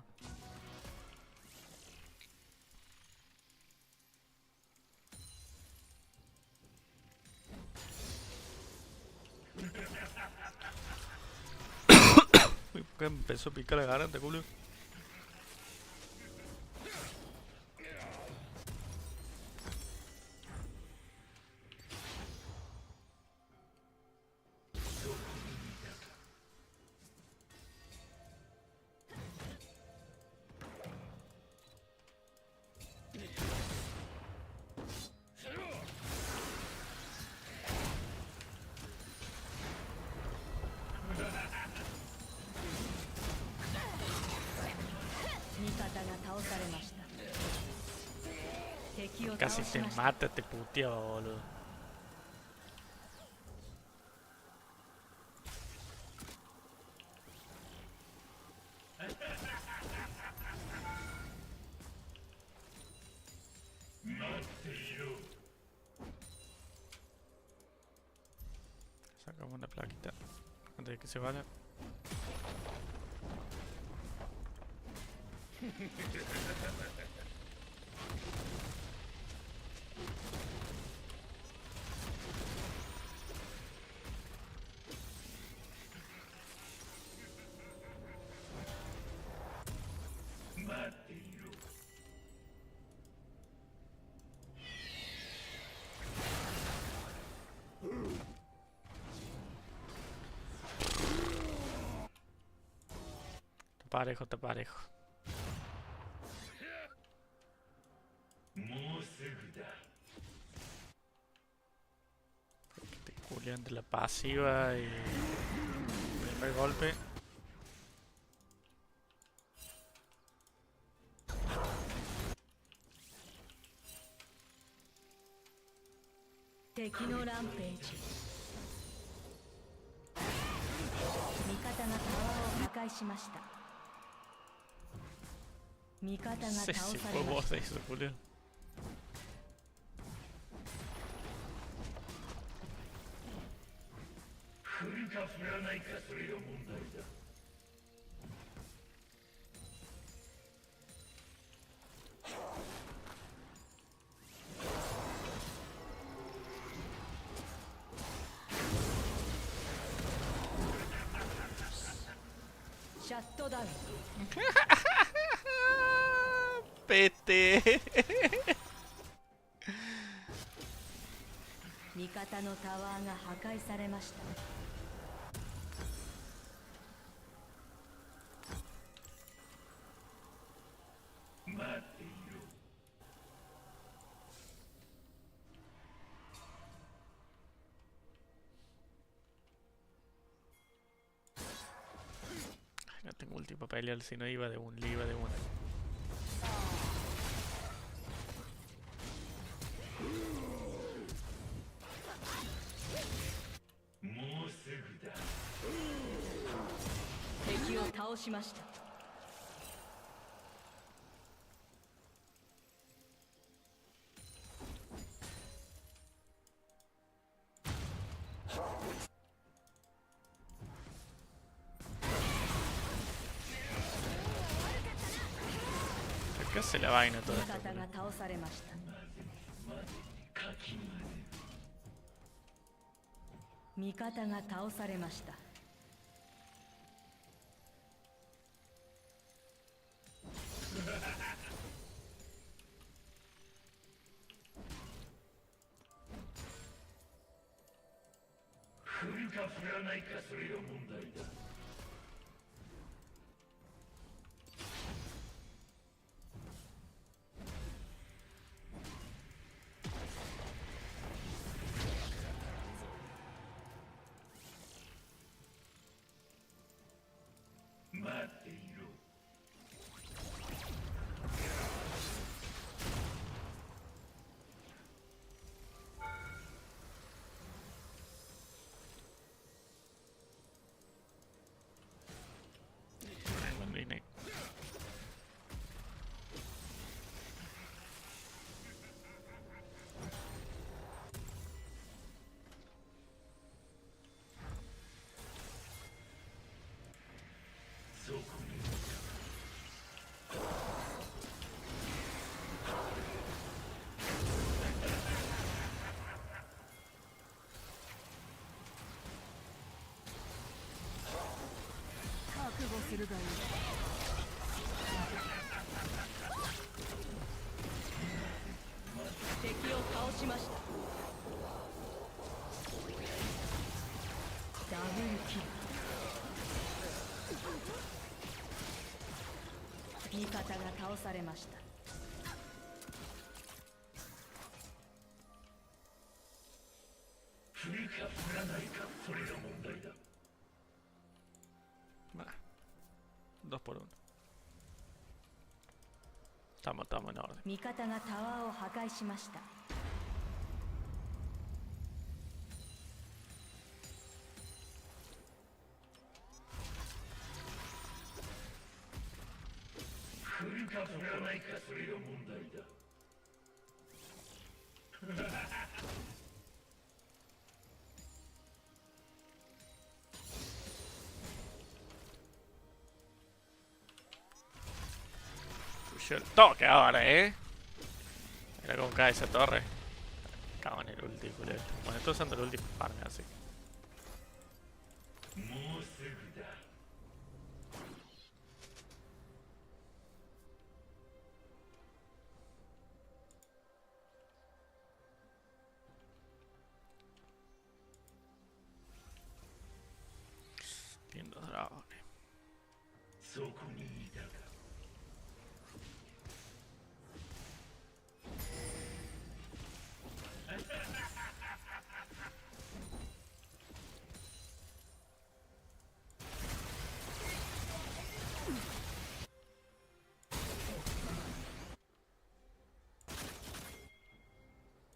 Uy, ¿por qué empezó a picar la garganta, culo? Casi te mata, te putea, boludo. Sacamos una plaquita antes de que se vaya. Parejo, te parejo. Te culian de la pasiva y primer golpe. Sí, fue vos de eso, Julio. Pete. No tengo ulti para pelear, si no iba de un, le iba de una. ¿Qué hace la vaina todo 味 esto? 方が倒されました。味方が倒されました。振るか振らないかそれが問題だ。待っていろ。そこに覚悟するがいい。敵を倒しました。ダブルキル。味方が倒されました。振るか振らないかそれが問題だ。 Bah, 2 por 1. Estamos en orden. 味方がタワーを破壊しました。振るか振らないかそれが問題だ。Pushó el toque ahora, Mira cómo cae esa torre. Cago en el ulti, culero. Bueno, estoy usando el ulti para farmear, así. もうすぐだ。 Tiendo dragones. そこにいたか。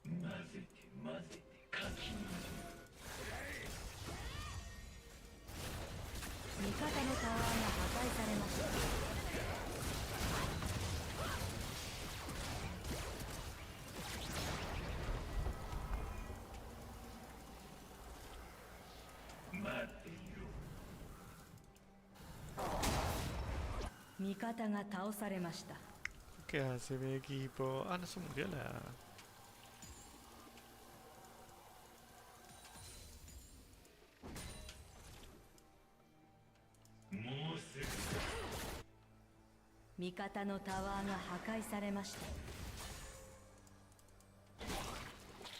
混ぜて混ぜてかき混ぜ。味方のタワーが破壊されました。待っていろ。味方が倒されました。 ¿Qué hace mi equipo? Ah, no se murió la... もうすぐだ。味方のタワーが破壊されました。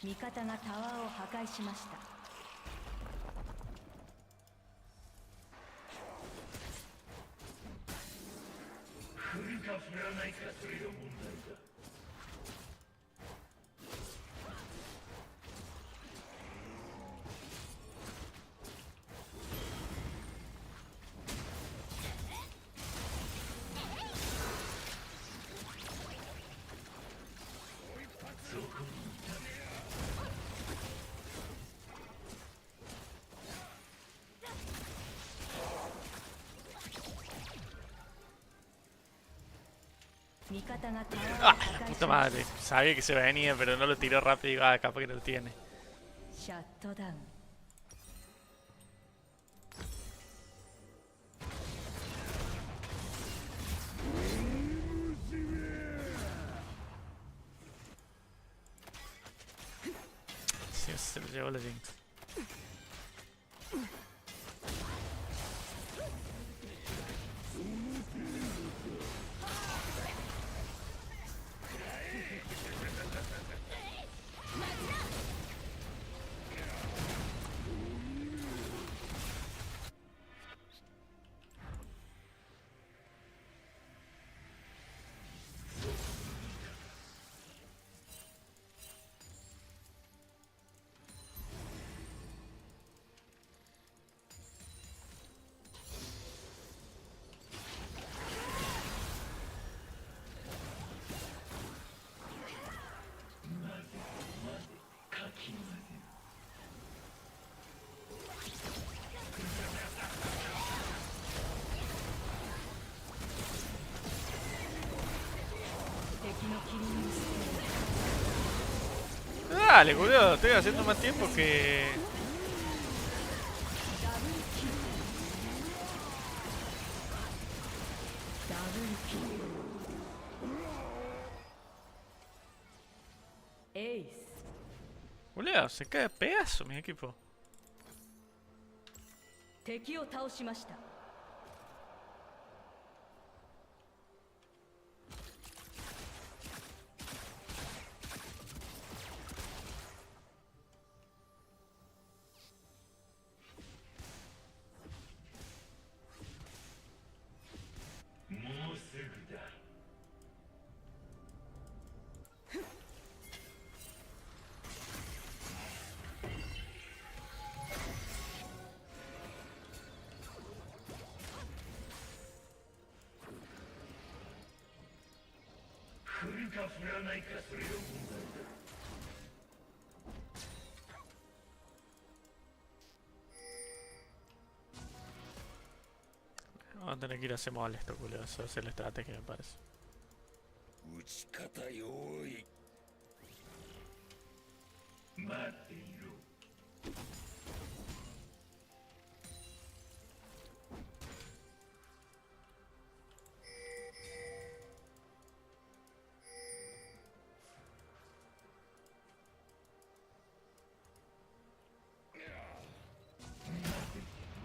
味方がタワーを破壊しました。振るか振らないかそれが問題だ。 味方がタワーを ¡Ah, 破 la 壊 puta しまし madre! Sabía que se venía, pero no lo tiró rápido y digo, ah, capaz que lo tiene. た。シャットダウン。se le llevó la Jinx. Dale, boludo, estoy haciendo más tiempo que... Boludo, se cae de pedazo mi equipo. 敵を倒しました。もうすぐだ。降るか降らないかそれが問題だ。Vamos a tener que ir a hacer molesto, culo. Eso es la estrategia, me parece. 打ち方用意。待っていろ。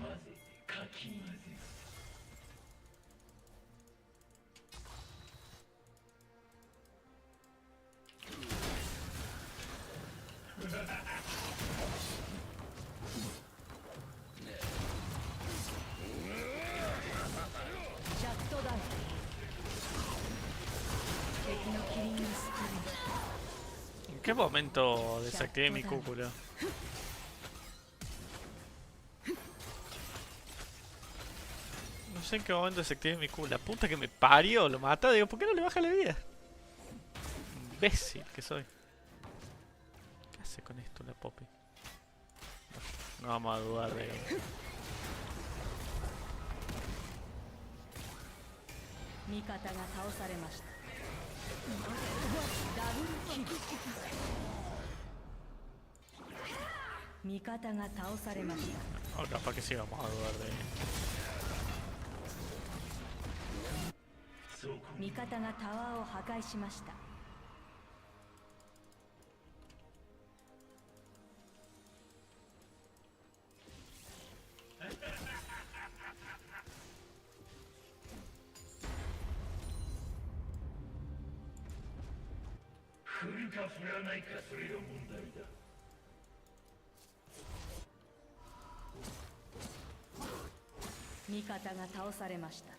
混ぜてかき混ぜる。シャットダウン。敵のキリングスプリン。 ¿En qué momento desactivé mi Q, culo? No sé en qué momento desactivé mi Q. La puta que me parió, lo mata. Digo, ¿por qué no le baja la vida? Imbécil que soy. ¿Qué hace con esto la Poppy? No vamos a dudar de... 味方が倒されました。ダブルキル。味方が倒されました。 O capaz que sí vamos a dudar de... 味方がタワーを破壊しました。 降るか降らないかそれが問題だ。味方が倒されました。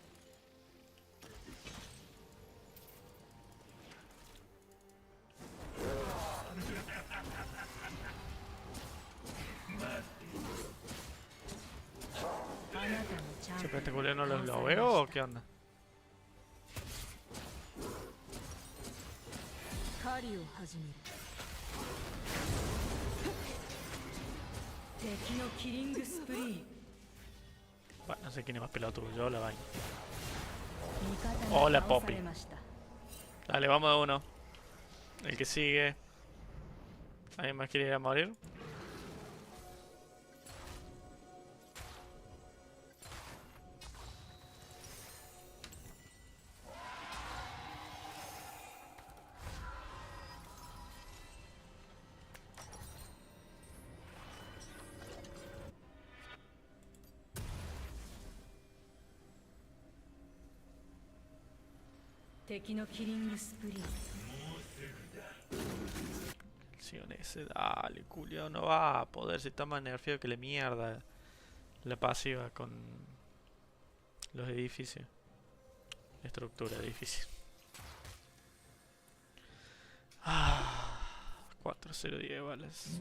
Che, pero este culo no lo veo o qué onda? 狩りを始める。敵のキリングスプリー。 Bueno, no sé quién es más pelotudo, yo o la vaina. 味方が Hola, 倒さ Poppy. れました。 Dale, vamos de uno. El que sigue. ¿Alguien más quiere ir a morir? 敵のキリングスプリー Ese, dale, Julio, no va a poder si está más nerfeado que la mierda. La pasiva con los edificios. Estructura de edificios. 4-0-10 balas.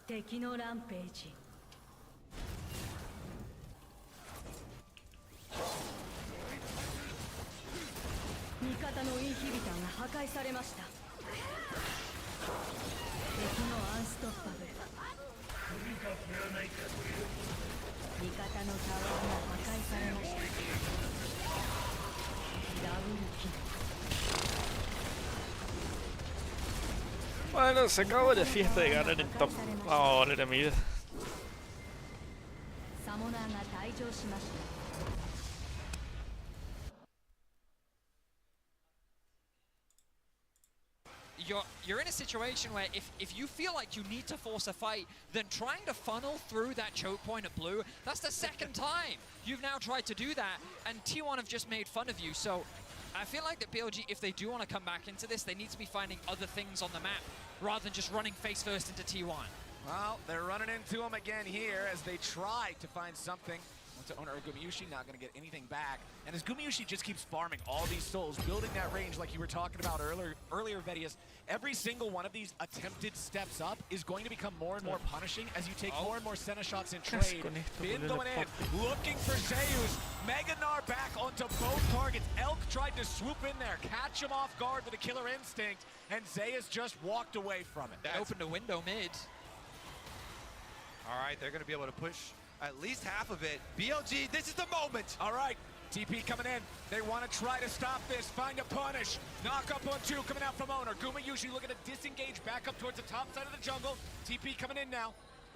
敵のランページ味方のインヒビターが破壊されました敵のアンストッパブル味方のタワーが破壊されましたダブルキル Bueno, se acabó la fiesta de ganar en top. Vamos a volver a mid. You're in a situation where if you feel like you need to force a fight, then trying to funnel through that choke point at blue, that's the second time you've now tried to do that, and T1 have just made fun of you. So I feel like that BLG, if they do want to come back into this, they need to be finding other things on the map rather than just running face first into T1. Well, they're running into him again here as they try to find something. To owner Gumayushi, not going to get anything back. And as Gumayushi just keeps farming all these souls, building that range like you were talking about earlier, Vedius, every single one of these attempted steps up is going to become more and more punishing as you take more and more Senna shots in trade. Bin going in, looking for Zeus. Meganar back onto both targets. Elk tried to swoop in there, catch him off guard with a killer instinct, and Zeus just walked away from it. They opened a window mid. All right, they're going to be able to push at least half of it. BLG, this is the moment. All right, TP coming in. They want to try to stop this, find a punish. Knock up on two coming out from owner. Gumayushi looking to disengage back up towards the top side of the jungle. TP coming in now.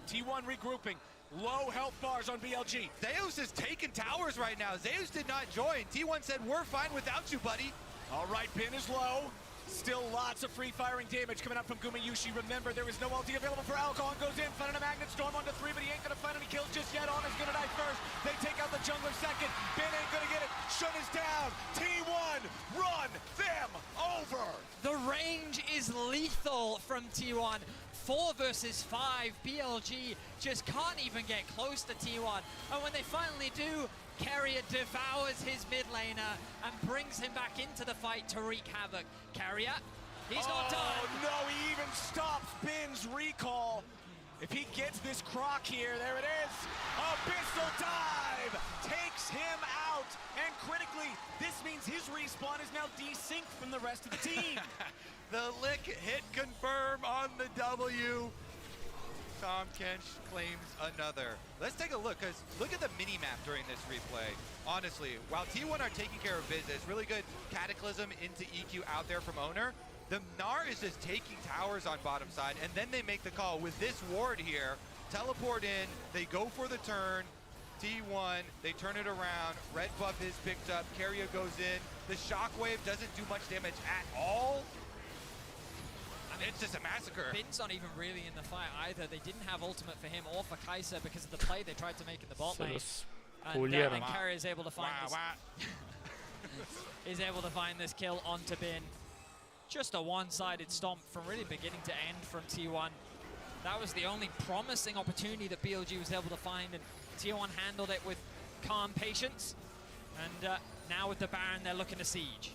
T1 regrouping. Low health bars on BLG. Zeus is taking towers right now. Zeus did not join. T1 said, we're fine without you, buddy. All right, Bin is low. Still lots of free firing damage coming out from Gumayushi. Remember, there is no ulti available for Alcon. Goes in, finding a magnet storm onto 3, but he ain't gonna find any kills just yet. On is gonna die first. They take out the jungler second. Bin ain't gonna get it. Shun is down. T1, run them over. The range is lethal from T1. 4 versus 5. BLG just can't even get close to T1. And when they finally do, Carrier devours his mid laner and brings him back into the fight to wreak havoc. Carrier, he's not done. Oh no, he even stops Bin's recall. If he gets this croc here, there it is. Abyssal dive takes him out. And critically, this means his respawn is now desynced from the rest of the team. The lick hit confirm on the W. Tom Kench claims another. Let's take a look, because look at the mini-map during this replay. Honestly, while T1 are taking care of business, really good Cataclysm into EQ out there from owner, the Gnar is just taking towers on bottom side, and then they make the call with this ward here. Teleport in, they go for the turn. T1, they turn it around. Red buff is picked up, Carrier goes in. The shockwave doesn't do much damage at all. It's just a massacre. Bin's not even really in the fight either. They didn't have ultimate for him or for Kaiser because of the play they tried to make in the bot lane. And Carrier is able to find this. Is able to find this kill onto Bin. Just a one-sided stomp from really beginning to end from T1. That was the only promising opportunity that BLG was able to find, and T1 handled it with calm patience. And now with the Baron, they're looking to siege.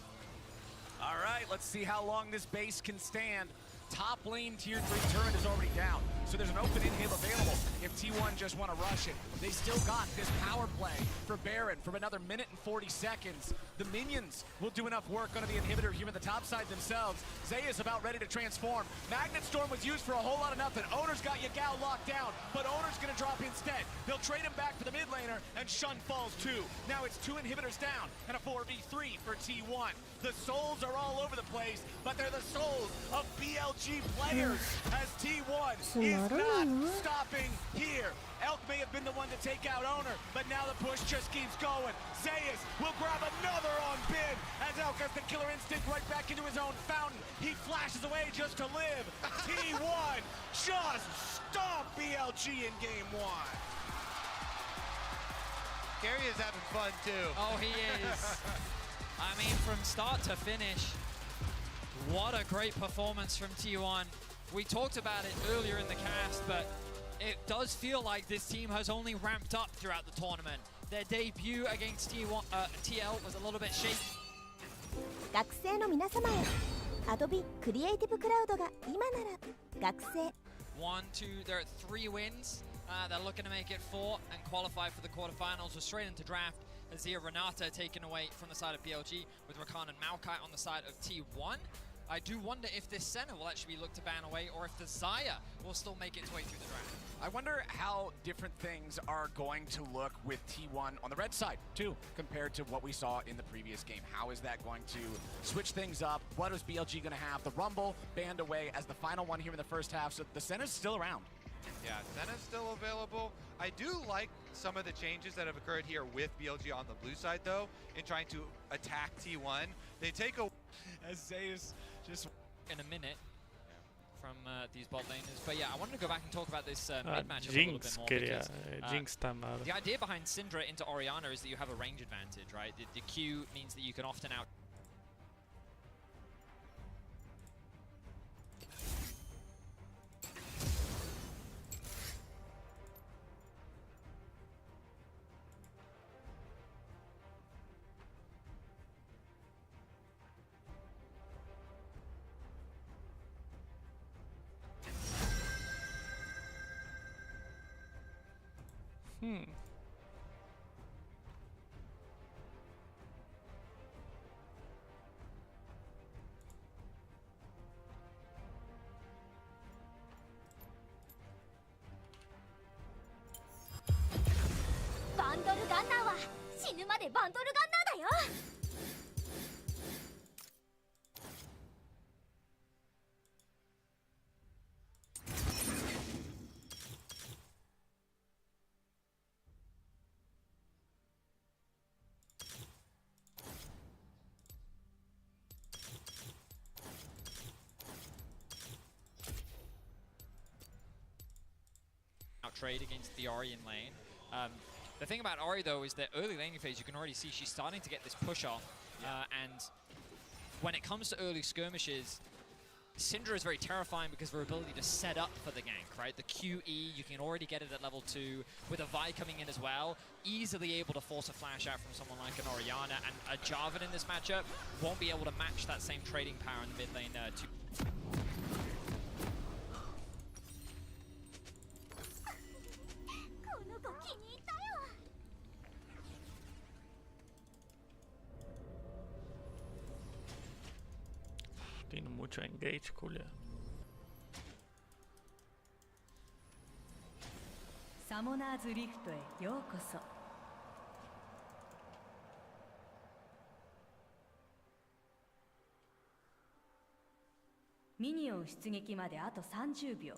All right, let's see how long this base can stand. Top lane tier 3 turret is already down. so there's an open inhib available if T1 just want to rush it. They still got this power play for Baron for another minute and 40 seconds. The minions will do enough work on the inhibitor here in the top side themselves. Zeus about ready to transform. Magnet Storm was used for a whole lot of nothing. Owner's got Yagao locked down, but Owner's going to drop instead. They'll trade him back for the mid laner, and Shun falls too. Now it's 2 inhibitors down and a 4v3 for T1. The souls are all over the place, but they're the souls of BLG players as T1 is not stopping here. Elk may have been the one to take out Owner, but now the push just keeps going. Zeus will grab another on Bin as Elk has the killer instinct right back into his own fountain. He flashes away just to live. T1 just stomped BLG in game 1. Gary is having fun too. Oh, he is. I mean, from start to finish, what a great performance from T1. We talked about it earlier in the cast, but it does feel like this team has only ramped up throughout the tournament. Their debut against TL was a little bit shaky. 学生の皆様へ、Adobe クリエイティブクラウドが今なら学生 1, 2, they're at 3 wins. They're looking to make it 4 and qualify for the quarterfinals. We're straight into draft. Azir Renata taken away from the side of BLG with Rakan and Maokai on the side of T1. I do wonder if this Senna will actually be looked to ban away or if the Xayah will still make its way through the draft. I wonder how different things are going to look with T1 on the red side, too, compared to what we saw in the previous game. How is that going to switch things up? What is BLG going to have? The Rumble banned away as the final one here in the first half, so the Senna's still around. Yeah, Senna's still available. I do like some of the changes that have occurred here with BLG on the blue side, though, in trying to attack T1. They take a... As Zeus just... In a minute from these bot laners. But yeah, I wanted to go back and talk about this mid matchup a little bit more. Because, Jinx timeout. the idea behind Syndra into Orianna is that you have a range advantage, right? The Q means that you can often out... trade against the Ahri in lane. The thing about Ahri though is that early laning phase you can already see she's starting to get this push off, and when it comes to early skirmishes, Syndra is very terrifying because of her ability to set up for the gank, right? The QE, you can already get it at level 2, with a Vi coming in as well, easily able to force a flash out from someone like an Orianna, and a Jarvan in this matchup won't be able to match that same trading power in the mid lane too. Tiene mucho engage, Julia. サモナーズリフトへようこそ。ミニオン出撃まであと30秒。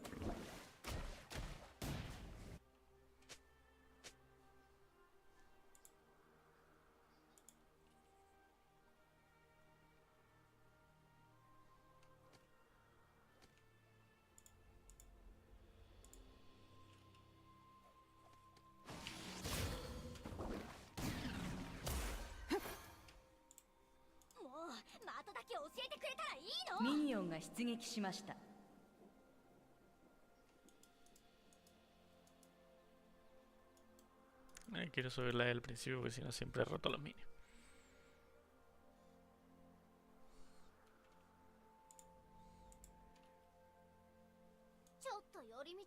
ミニオンが出撃しました。Quiero subirla desde el principio porque si no siempre he roto los minions. ちょっと寄り道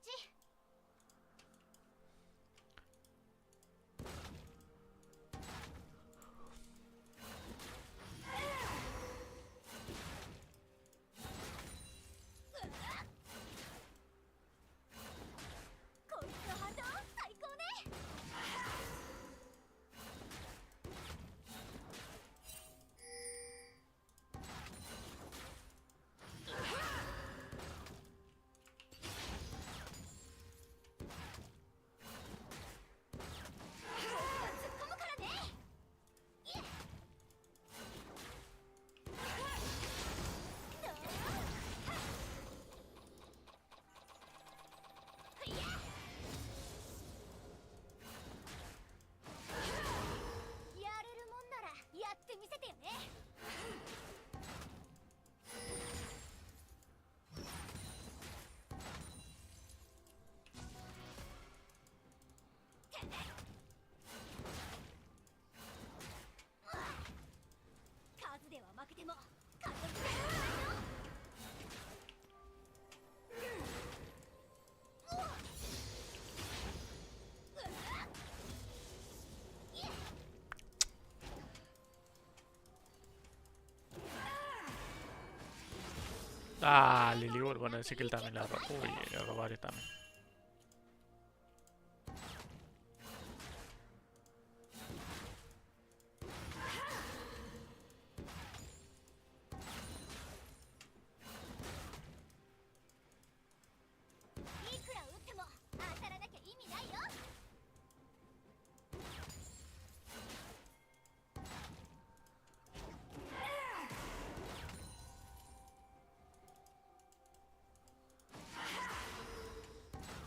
Ah, Lilibur, bueno, decir que él también la robó. Uy, le robaré también.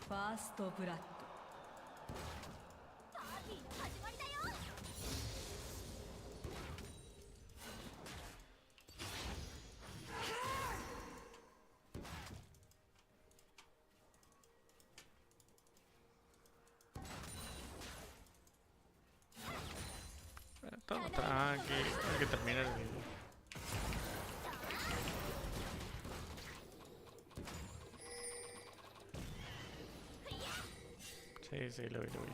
ファーストブラッド。Todo tranqui, hay que terminar el video. Sí, sí, lo vi, lo vi.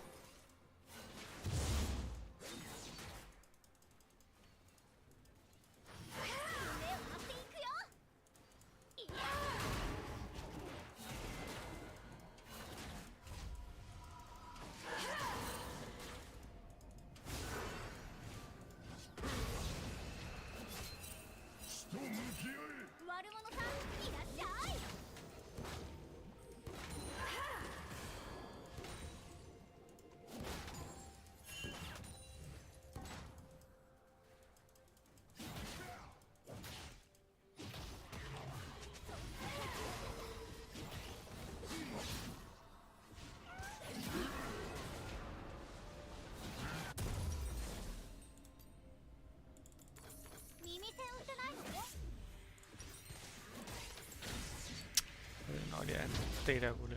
Una oleada entera, culo.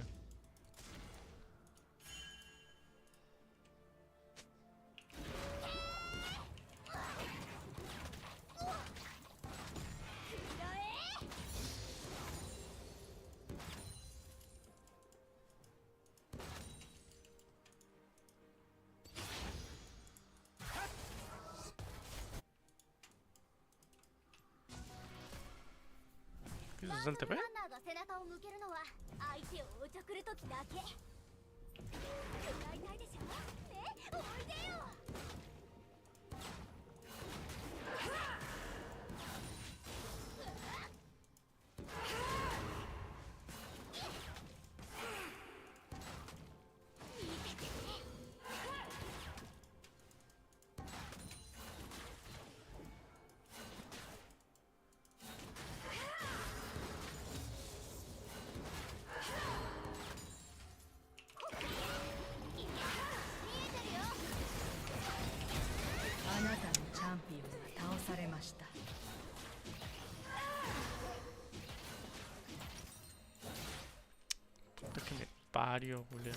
¿Qué es el TP? Puta que me parió, Julio.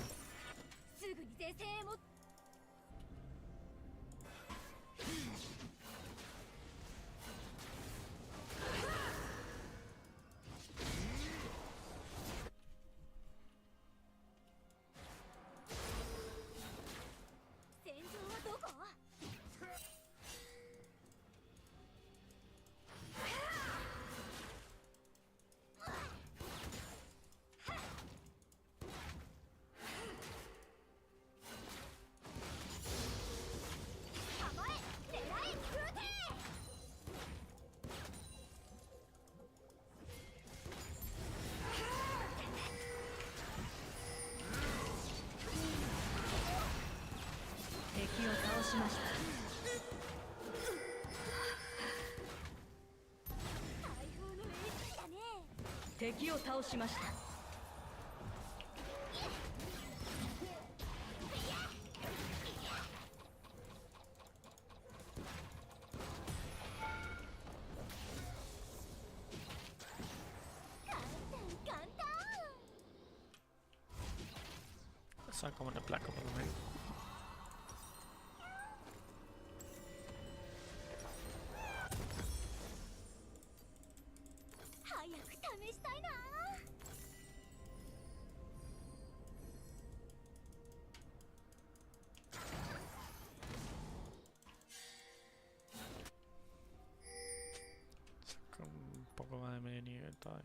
敵を倒しました。Saca una placa por lo menos. está ahí.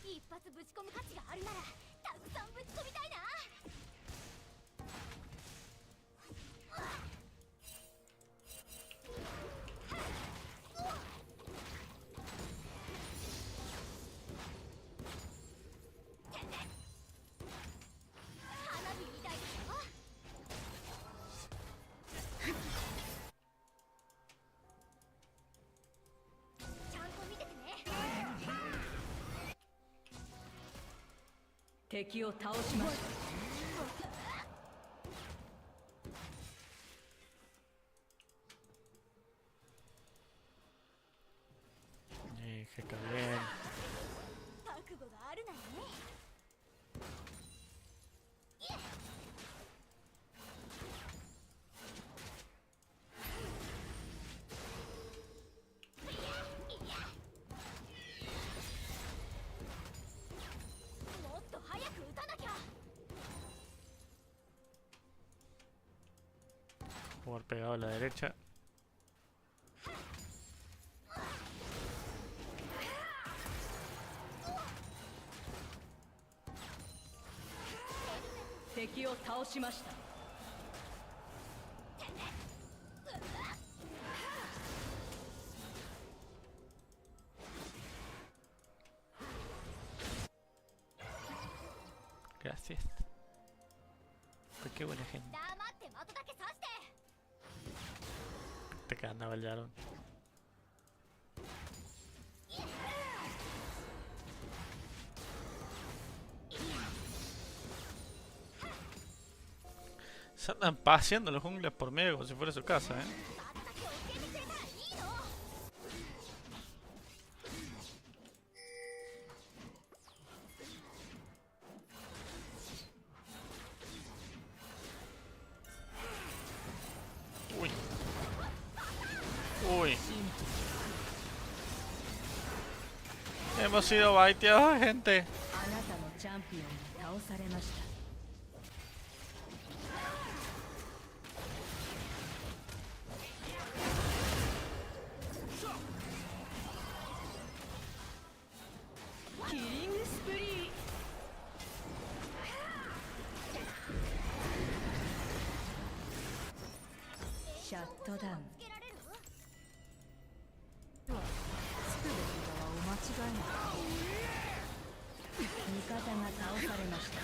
一発ぶち込む価値があるならたくさんぶち込みたいな。花火みたいでしょ。ちゃんと見ててね。敵を倒しました。Qué bien. 覚悟があるならね。もっと早く撃たなきゃ。 Jugar pegado a la derecha. Gracias. Pues qué buena gente. 黙って的だけ刺して。 Te quedan Valorant. Se andan paseando los junglas por medio como si fuera su casa, ¿eh? 的だけ教えてくれたらいいの。 Uy. Uy. Hemos sido baiteados, gente. あなたのチャンピオンが倒されました。 キリングスプリー。 シャットダウン。 つけられる？ すべてがお間違いない。味方が倒されました。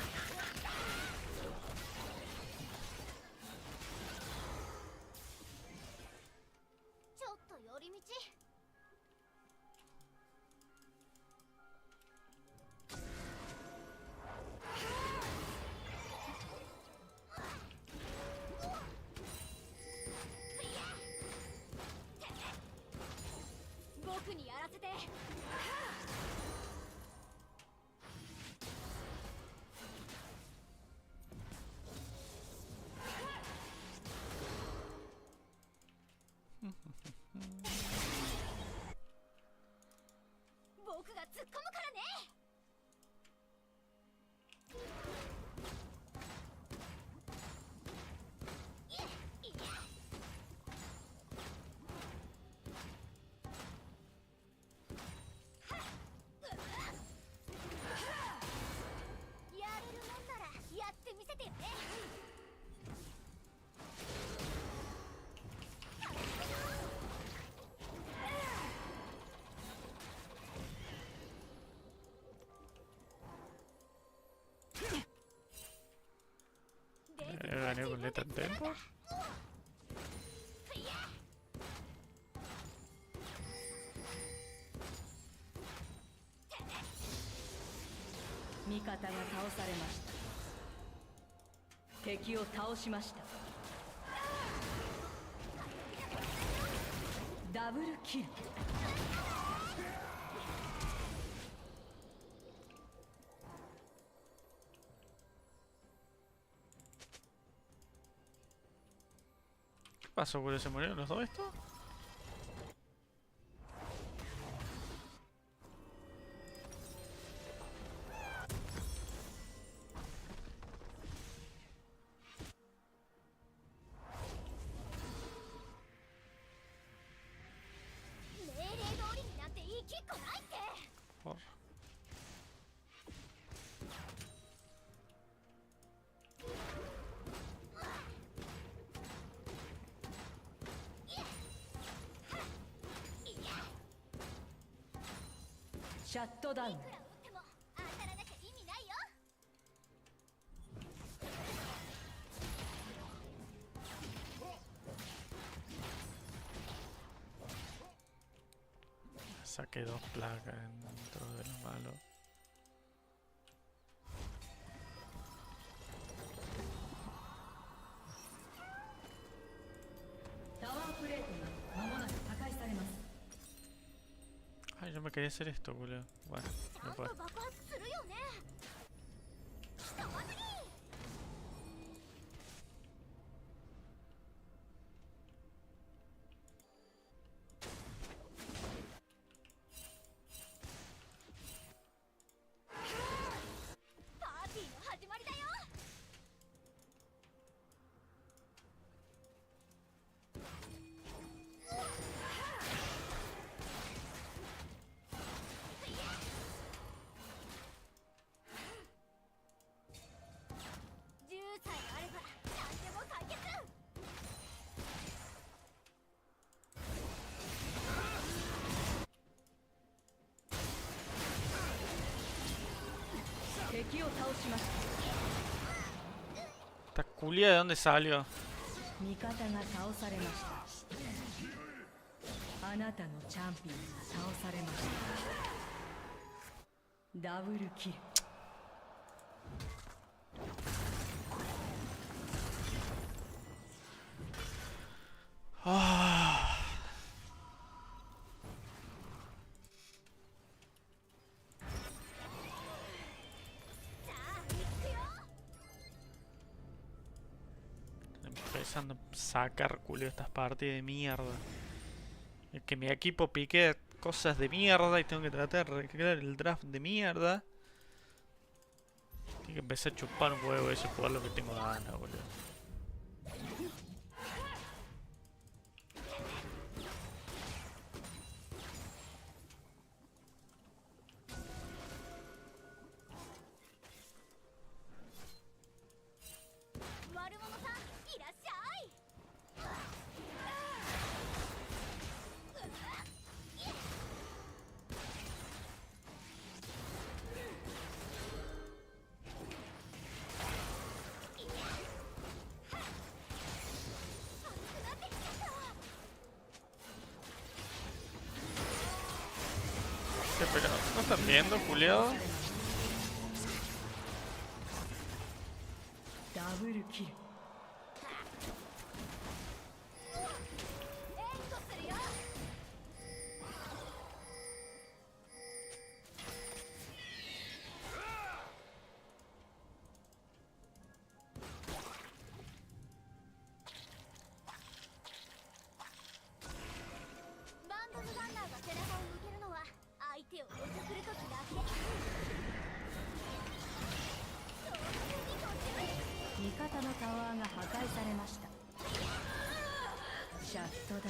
ちょっと寄り道。 僕にやらせて。 僕が突っ込むからね。 やれるもんならやってみせてよね。 Gané con letra en tempo. 味方が倒されました。敵を倒しました。ダブルキル。 ¿Qué pasó, boludo? ¿Se murieron los dos estos?命令通りになんていいきっこないって。シャットダウン。Saqué 2 placas dentro de lo malo. Ay, yo me quería hacer esto, boludo. Bueno, no puedo. ¿Esta culia de dónde salió? 味方が倒されました。あなたのチャンピオンが倒されました。ダブルキル。Empezando a sacar culo estas partidas de mierda. Es que mi equipo pique cosas de mierda y tengo que tratar de recrear el draft de mierda. Tengo que empezar a chupar un huevo eso y jugar lo que tengo ganas, boludo. Pero ¿no están viendo, culiado?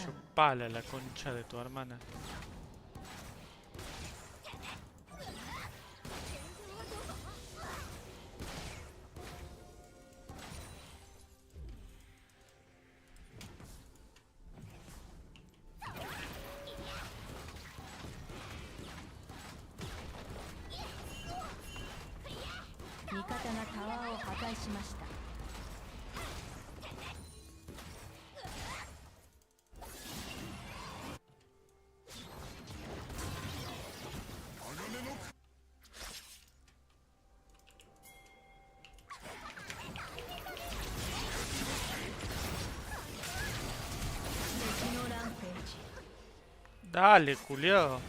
Chupala la concha de tu hermana. Dale, culiao.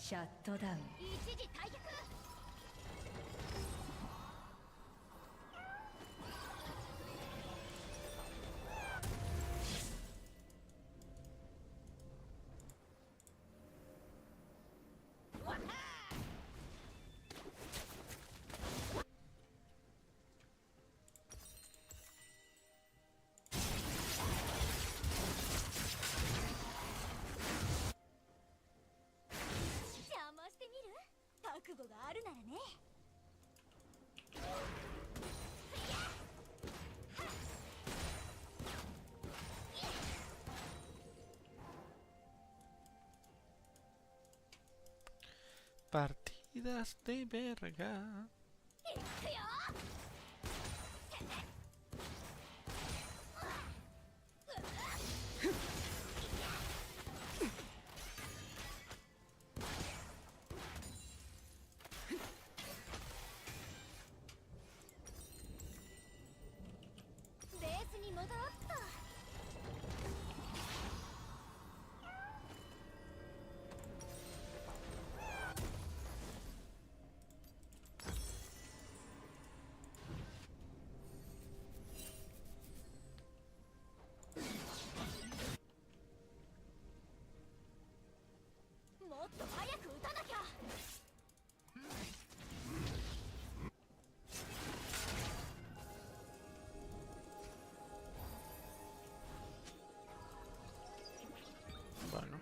シャットダウン。覚悟があるならね。Partidas de verga. Bueno. Valorant.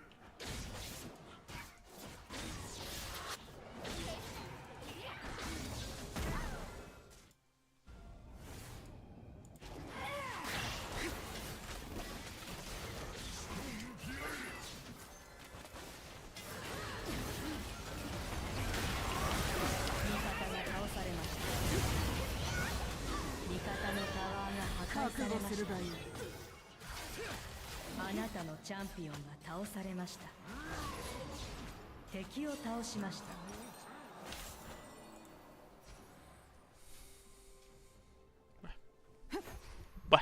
あなたのチャンピオンが倒されました。敵を倒しました。Bye.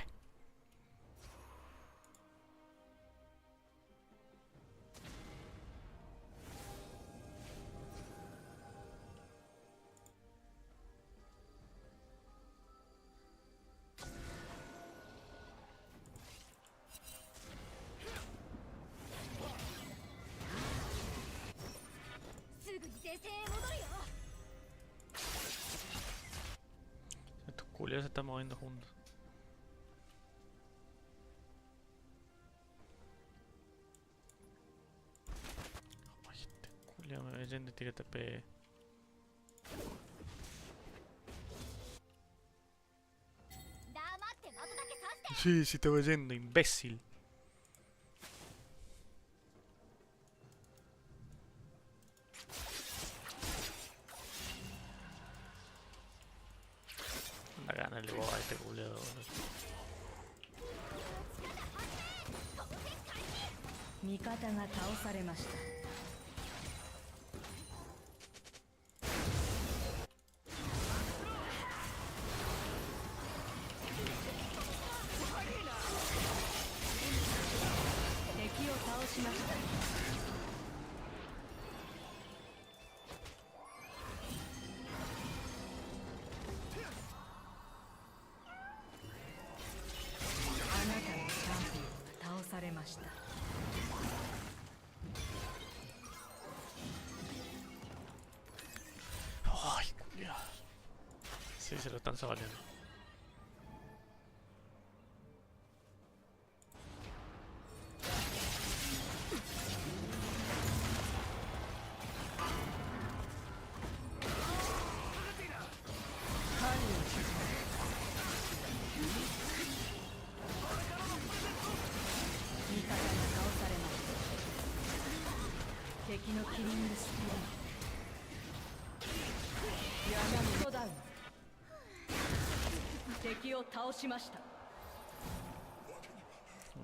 Estos culiados se están moviendo juntos. Ay, este culiado me ve yendo y tira TP. Sí, sí te voy yendo, imbécil. La gana el boba a este culiado. 味方が倒されました。敵を倒しました。あなたのチャンピオンが倒されました。Ay, culiado. Sí, se lo están sabaleando.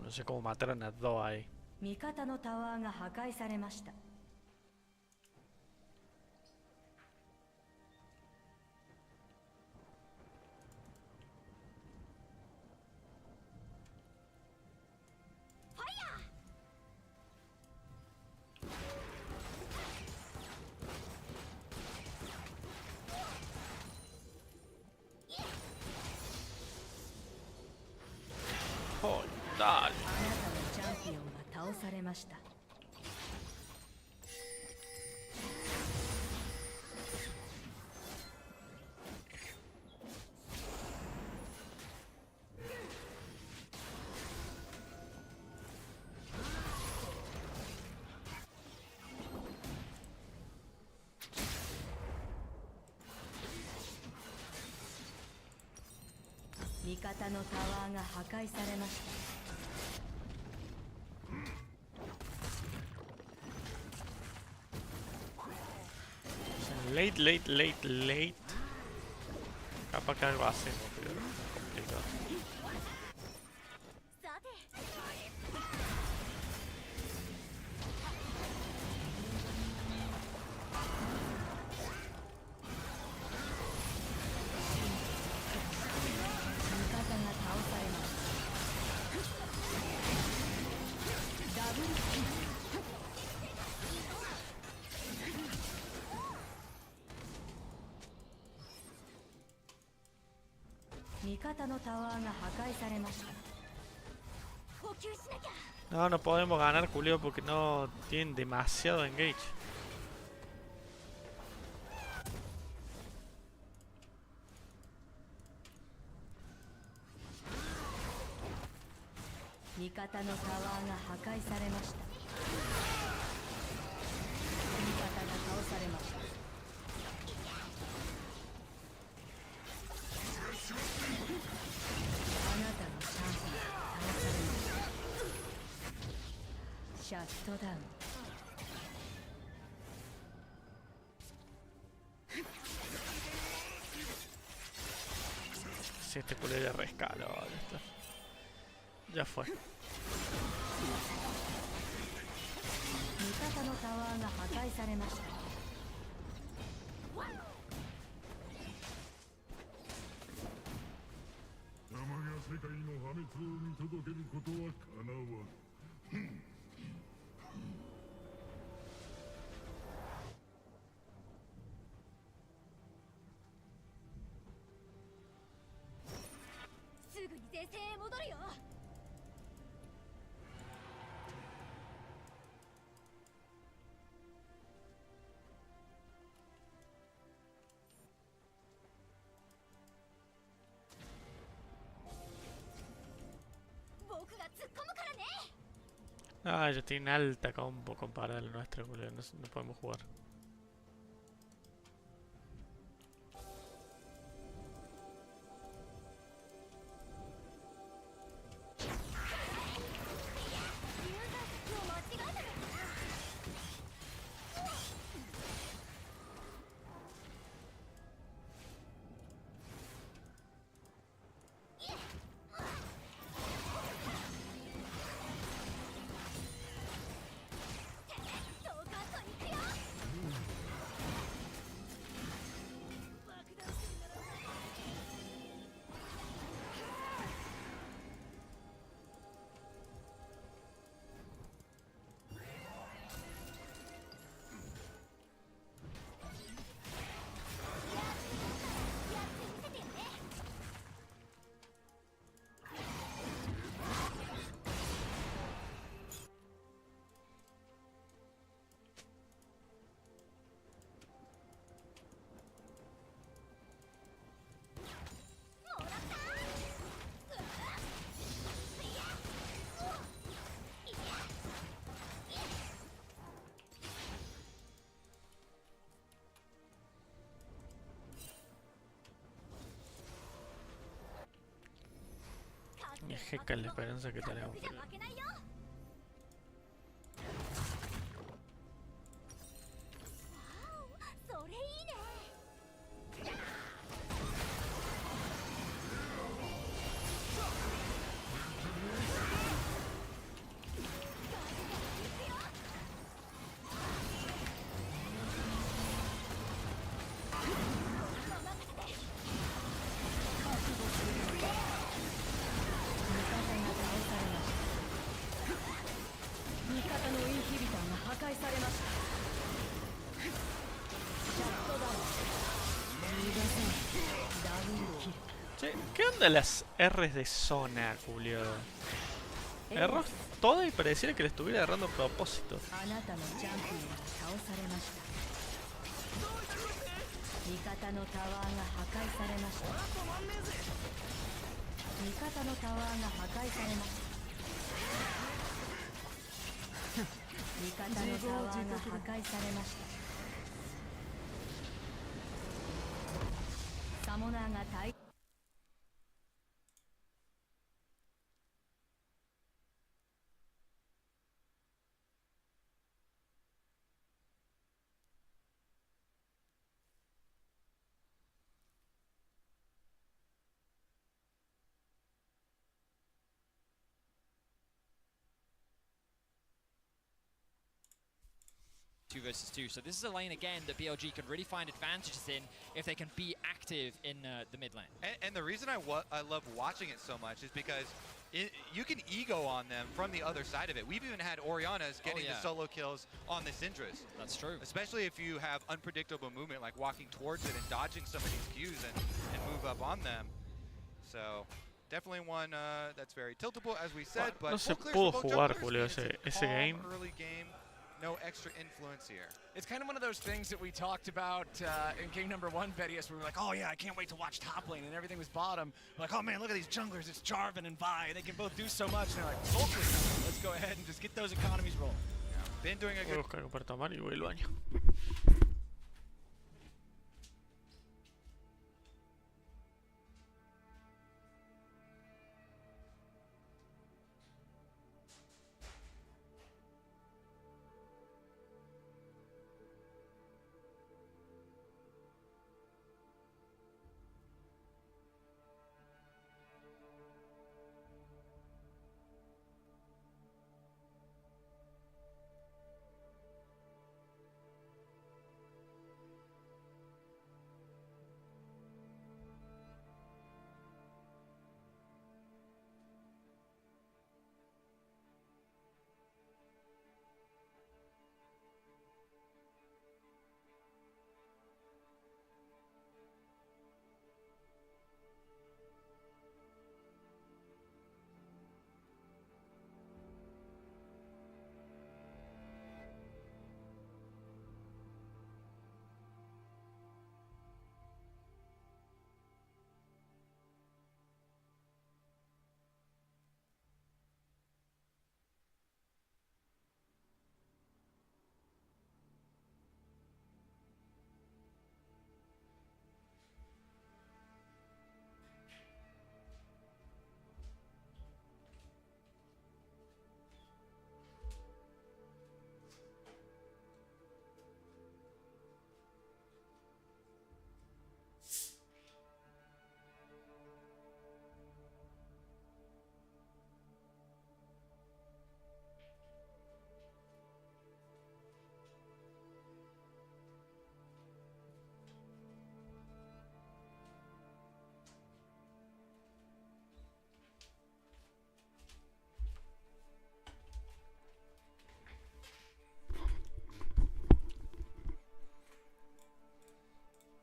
No sé cómo mataron a dos ahí. 味方のタワーが破壊されました。Dale. あなたのチャンピオンが倒されました。味方のタワーが破壊されました。Late. Capaz que algo hacemos, pero es complicado. No podemos ganar, Julio, porque no tienen demasiado engage. Si este culé de rescalo, ya fue. Ah, ellos tienen alta combo comparada al nuestro, boludo. No podemos jugar. Y jeca la esperanza que tenemos. ¿Qué onda las R's de zona, Julio? Erró todo y pareciera que le estuviera errando a propósito. あなたのチャンピオンが倒されました。味方のタワーが破壊されました。味方のタワーが破壊されました。味方のタワーが破壊されました。サモナーが対 2 versus 2. So this is a lane again that BLG could really find advantages in if they can be active in the mid lane. And the reason I love watching it so much is because you can ego on them from the other side of it. We've even had Oriana's getting the solo kills on the Syndra's. That's true. Especially if you have unpredictable movement, like walking towards it and dodging some of these Qs and move up on them. So definitely one that's very tiltable, as we said. But no se pudo jugar, Julio, ese game. Early game. No extra influence here. It's kind of one of those things that we talked about in game number 1, Vedius, where we were like, oh yeah, I can't wait to watch top lane, and everything was bottom. We're like, oh man, look at these junglers, it's Jarvan and Vi, they can both do so much. And they're like, focus, let's go ahead and just get those economies rolling. Yeah. Been doing a good... para tomar y voy al baño.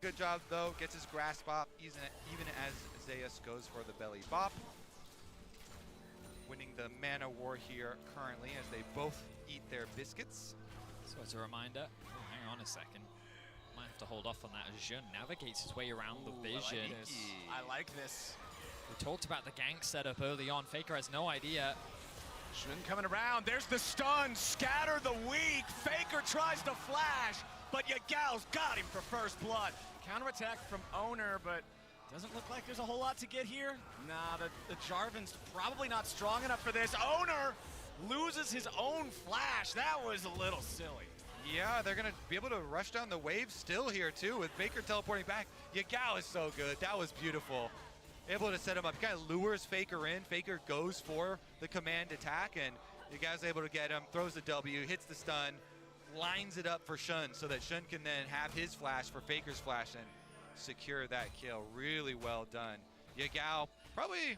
Good job, though. Gets his grasp up, even as Zeus goes for the belly bop. Winning the mana war here currently as they both eat their biscuits. So as a reminder, hang on a second. Might have to hold off on that as Jun navigates his way around the vision. I like this. We talked about the gank setup early on. Faker has no idea. Jun coming around. There's the stun. Scatter the weak. Faker tries to flash, but Yagal's got him for first blood. Counterattack from Owner, but doesn't look like there's a whole lot to get here. Nah, the Jarvan's probably not strong enough for this. Owner loses his own flash. That was a little silly. Yeah, they're gonna be able to rush down the wave still here too with Faker teleporting back. Yagal is so good. That was beautiful. Able to set him up. He kind of lures Faker in. Faker goes for the command attack, and Yagal's able to get him, throws the W, hits the stun, lines it up for Shun so that Shun can then have his flash for Faker's flash and secure that kill. Really well done. Yagal, probably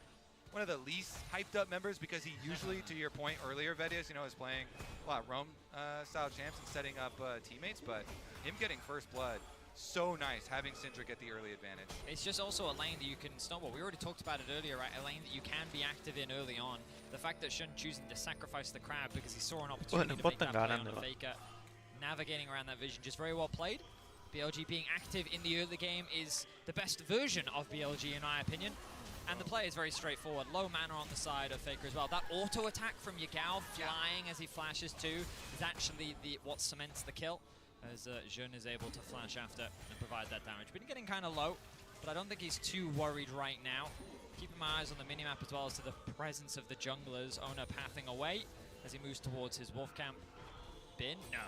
one of the least hyped up members because he usually, to your point earlier, Vedius, you know, is playing a lot of roam style champs and setting up teammates, but him getting first blood so nice having Syndra get the early advantage. It's just also a lane that you can snowball. We already talked about it earlier, right? A lane that you can be active in early on. The fact that Shun choosing to sacrifice the crab because he saw an opportunity to make that play on a faker, navigating around that vision, just very well played. BLG being active in the early game is the best version of BLG in my opinion. And the play is very straightforward. Low mana on the side of Faker as well. That auto attack from Yagao flying as he flashes too is actually what cements the kill, as Jun is able to flash after and provide that damage. Been getting kind of low, but I don't think he's too worried right now. Keeping my eyes on the minimap as well as to the presence of the junglers. Ona pathing away as he moves towards his wolf camp. Bin? No.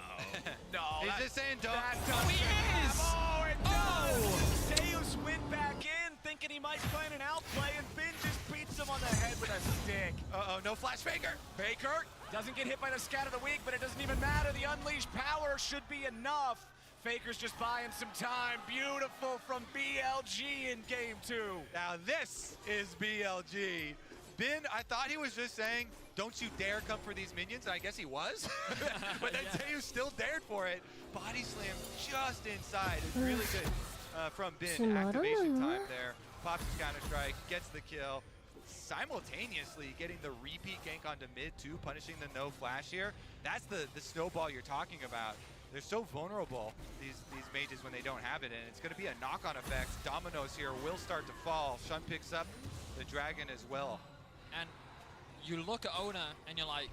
No. He's just saying don't. Oh, he is! Oh, it does! Zeus went back in thinking he might plan an outplay, and Bin just beats him on the head with a stick. Uh-oh, no flash Faker. Faker doesn't get hit by the scat of the week, but it doesn't even matter. The unleashed power should be enough. Faker's just buying some time. Beautiful from BLG in game 2. Now this is BLG. Bin, I thought he was just saying, don't you dare come for these minions, and I guess he was. But then Zeus still dared for it. Body slam just inside. It's really good from Bin. Activation time there. Pops his counter-strike, gets the kill. Simultaneously getting the repeat gank onto mid too, punishing the no flash here. That's the snowball you're talking about. They're so vulnerable, these mages, when they don't have it, and it's going to be a knock-on effect. Dominoes here will start to fall. Shun picks up the dragon as well. And you look at Ona and you're like,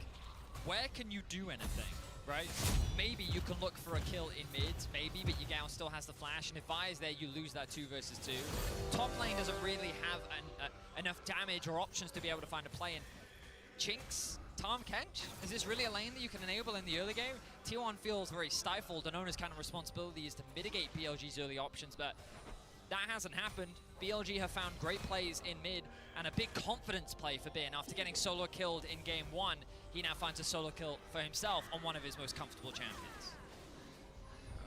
where can you do anything, right? Maybe you can look for a kill in mid, maybe, but Yagao still has the flash, and if Vi is there, you lose that 2 versus 2. Top lane doesn't really have enough damage or options to be able to find a play in. Chinks, Tom Kench, is this really a lane that you can enable in the early game? T1 feels very stifled, and Ona's kind of responsibility is to mitigate BLG's early options, but that hasn't happened. BLG have found great plays in mid and a big confidence play for Bin. After getting solo killed in game 1, he now finds a solo kill for himself on one of his most comfortable champions.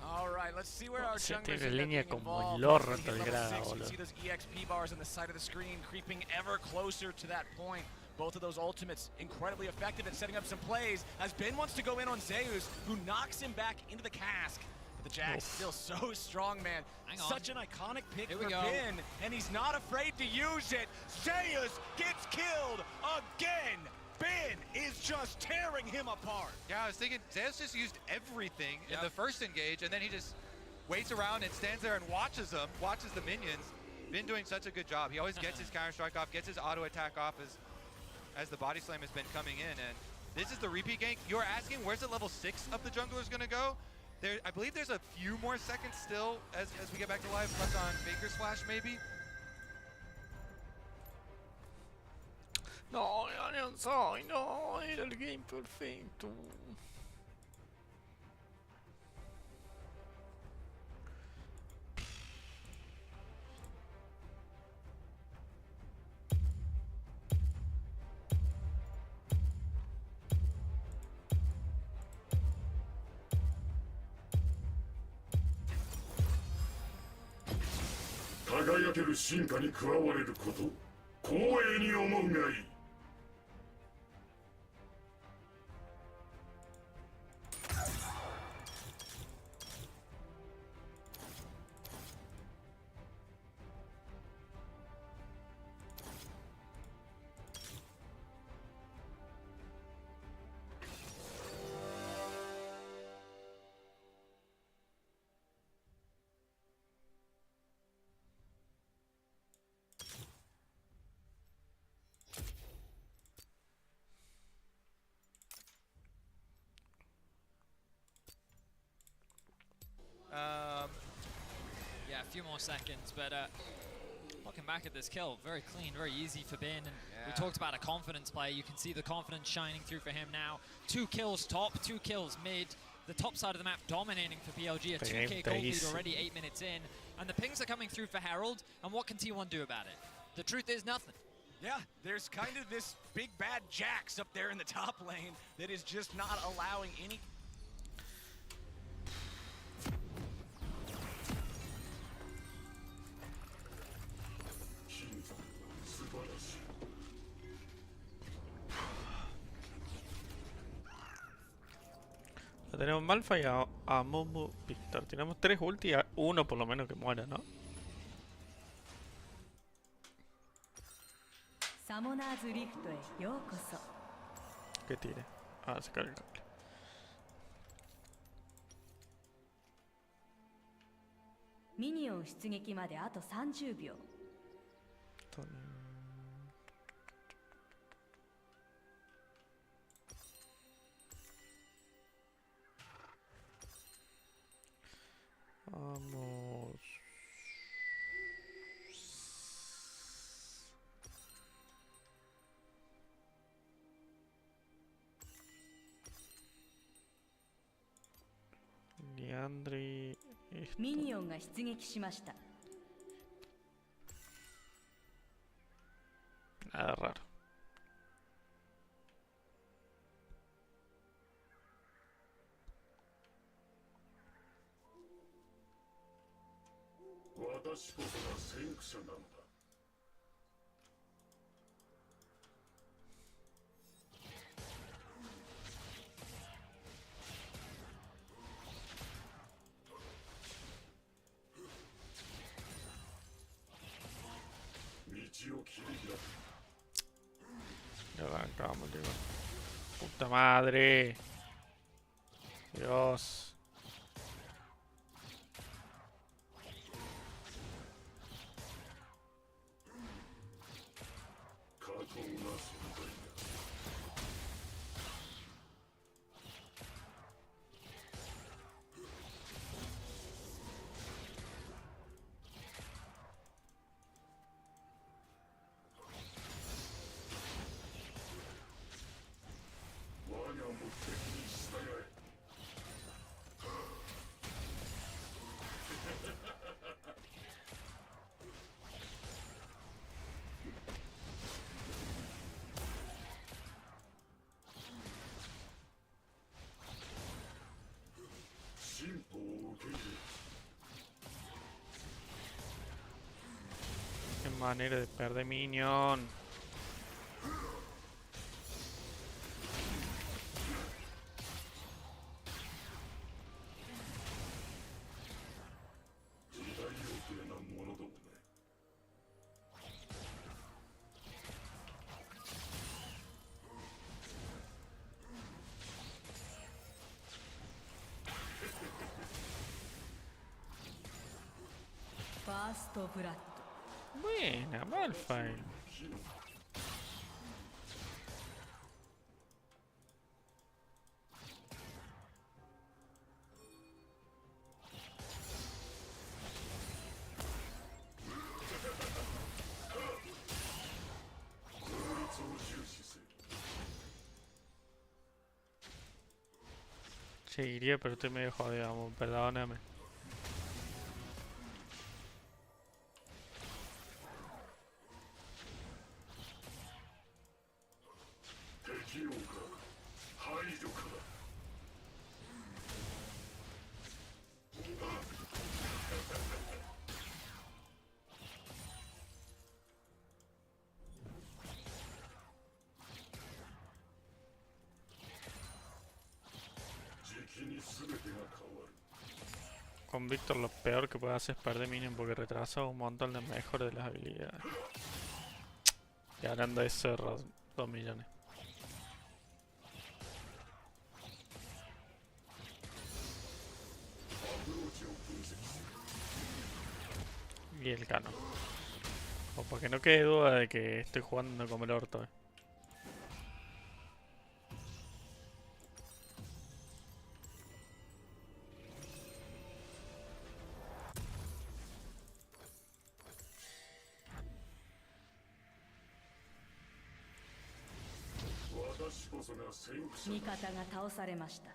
All right, let's see where our junglers tiene end up línea being como el involved. orto Once we el get level grado, 6, you can boludo. see those EXP bars on the side of the screen creeping ever closer to that point. Both of those ultimates incredibly effective at setting up some plays, as Ben wants to go in on Zeus, who knocks him back into the cask. But the Jack's still so strong, man. Hang on. Such an iconic pick Here for we go. Ben, and he's not afraid to use it. Zeus gets killed again. Ben is just tearing him apart. Yeah, I was thinking Zeus just used everything in the first engage, and then he just waits around and stands there and watches them, watches the minions. Been doing such a good job. He always gets his counter-strike off, gets his auto attack off as the body slam has been coming in, and this is the repeat gank. You're asking where's the level 6 of the junglers gonna go? There, I believe there's a few more seconds still as we get back to live, left on Faker's flash maybe. No, yo no soy, no, era el game perfecto.輝ける進化に加われること光栄に思うがいい。Yeah, a few more seconds, but looking back at this kill, very clean, very easy for Bin, and we talked about a confidence play. You can see the confidence shining through for him now. 2 kills top, 2 kills mid. The top side of the map dominating for BLG, a 2k gold lead already 8 minutes in, and the pings are coming through for Herald, and what can T1 do about it? The truth is nothing. Yeah, there's kind of this big bad Jax up there in the top lane that is just not allowing any. Tenemos Malphite a Momo Victor. Tenemos 3 ulti uno por lo menos que muera, ¿no? サモナーズリフトへようこそ。 Que tire. Ah, se cae el cable. ミニオン出撃まであと30秒。 Vamos. Leandri. ミニオンが出撃しました。 Nada raro. 私こそが先駆者なのだ。道を切り開く。 Ya arrancamos, digo. Puta madre. Dios. Qué manera de perder minion. First Blood. Buena, Malphite. Seguiría, pero estoy medio jodido, amor, perdóname. Con Víctor lo peor que puede hacer es perder minion porque retrasa un montón de mejores de las habilidades. Y hablando de eso, 2 millones. Y el cano. O porque no quede duda de que estoy jugando como el orto.味方が倒されました。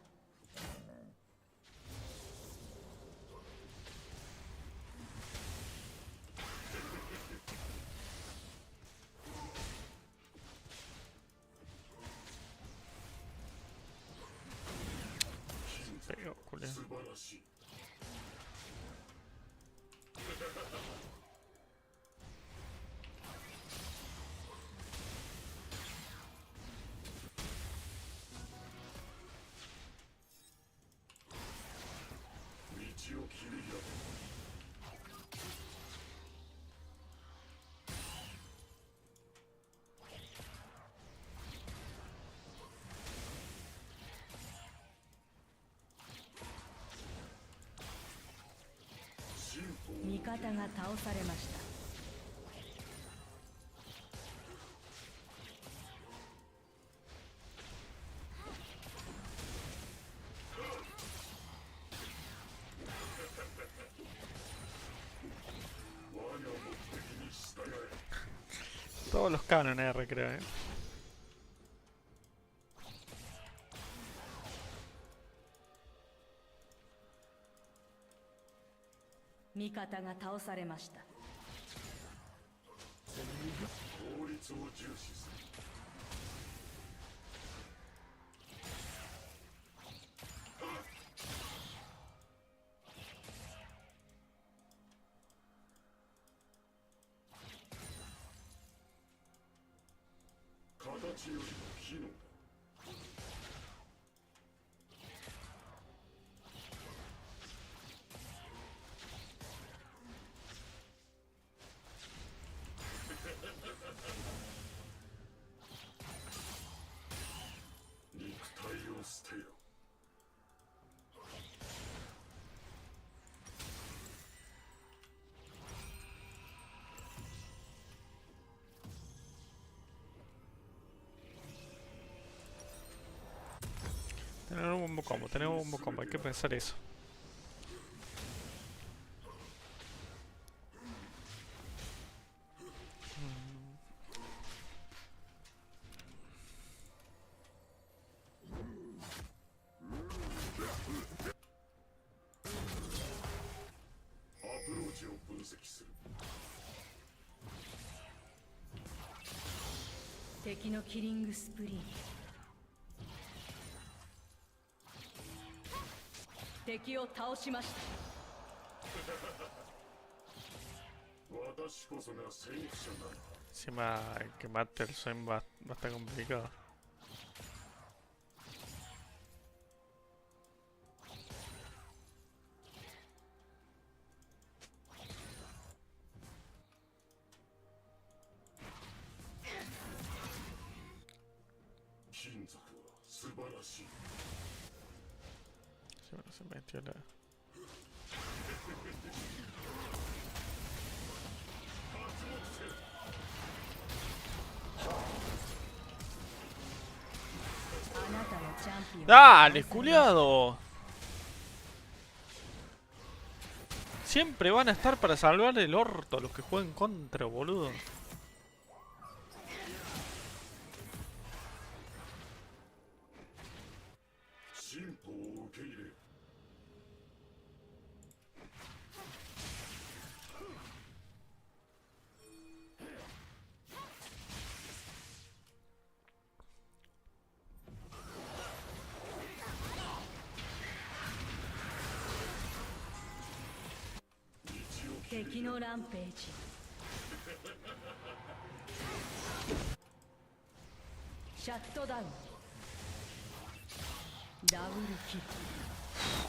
Pegó, culero. 味方が倒されました。Todos los canon R creo, eh. 味方が倒されました。効率を重視する。形よりも機能だ。肉体を捨てよ。Tener un bombo combo, tener un bombo combo, hay que pensar eso. Approach 敵のキリングスプリン。敵を倒しました。私こそが戦士なの。Encima que mate el swing va a estar complicado. Se metió la... ¡Dale, culiado! Siempre van a estar para salvar el orto los que jueguen contra, boludo.敵のランページ。シャットダウン。ダブルキル。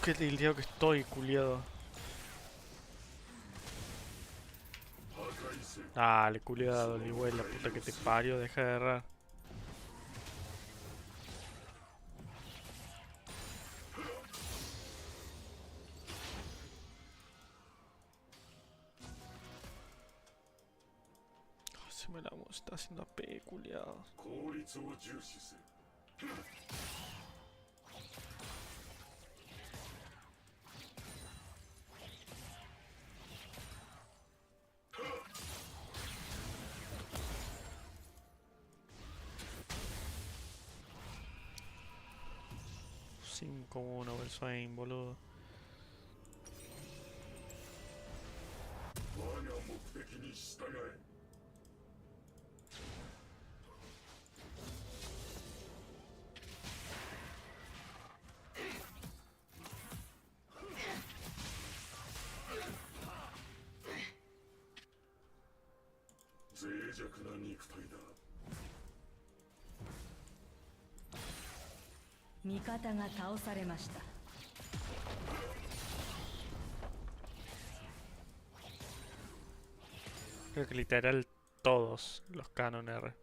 Qué tildeado que estoy, culiado. Dale, culiado, Olivuela, la puta que te parió, deja de errar. Me la está haciendo AP, culiado. Cinco 1 el Swain, boludo.味方が倒されました。Creo que literal todos los canon R.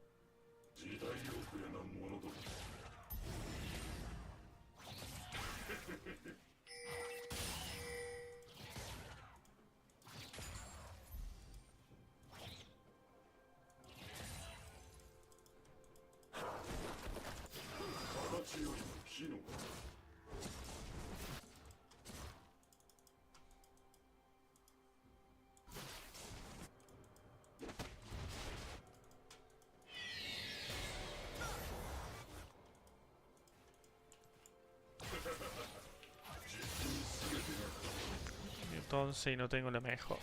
entonces y no tengo la mejor.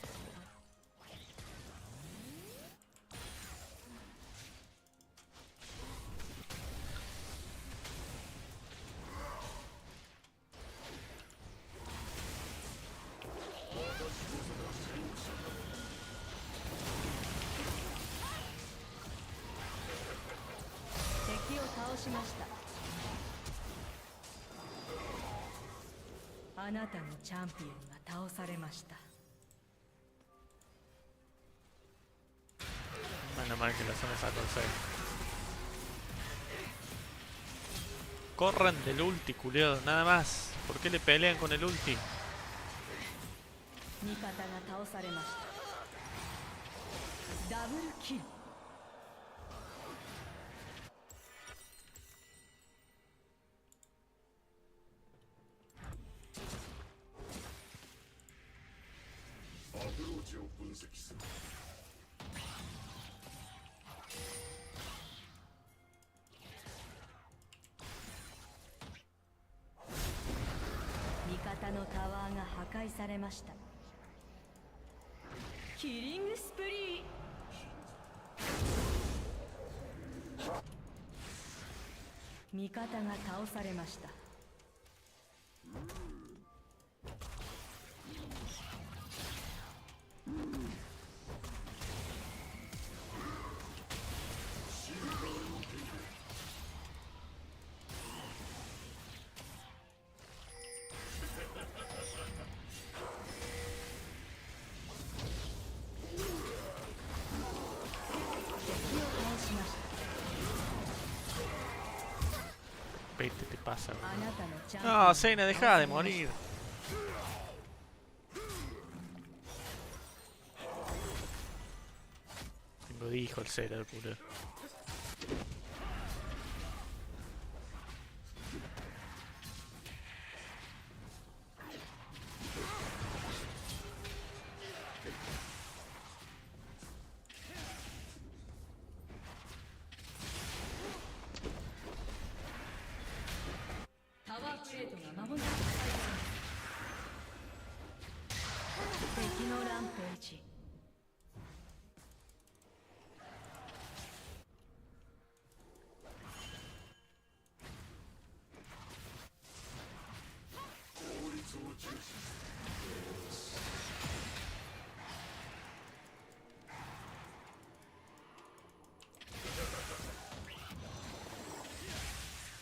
Menos mal que la zona sacó el 6. Corran del ulti, culiado, nada más. ¿Por qué le pelean con el ulti? ¿Qué te pasa? No, Sena, deja de morir. Tengo dijo el Sena del culo.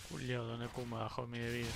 Julio, donde Puma bajó mi de vida.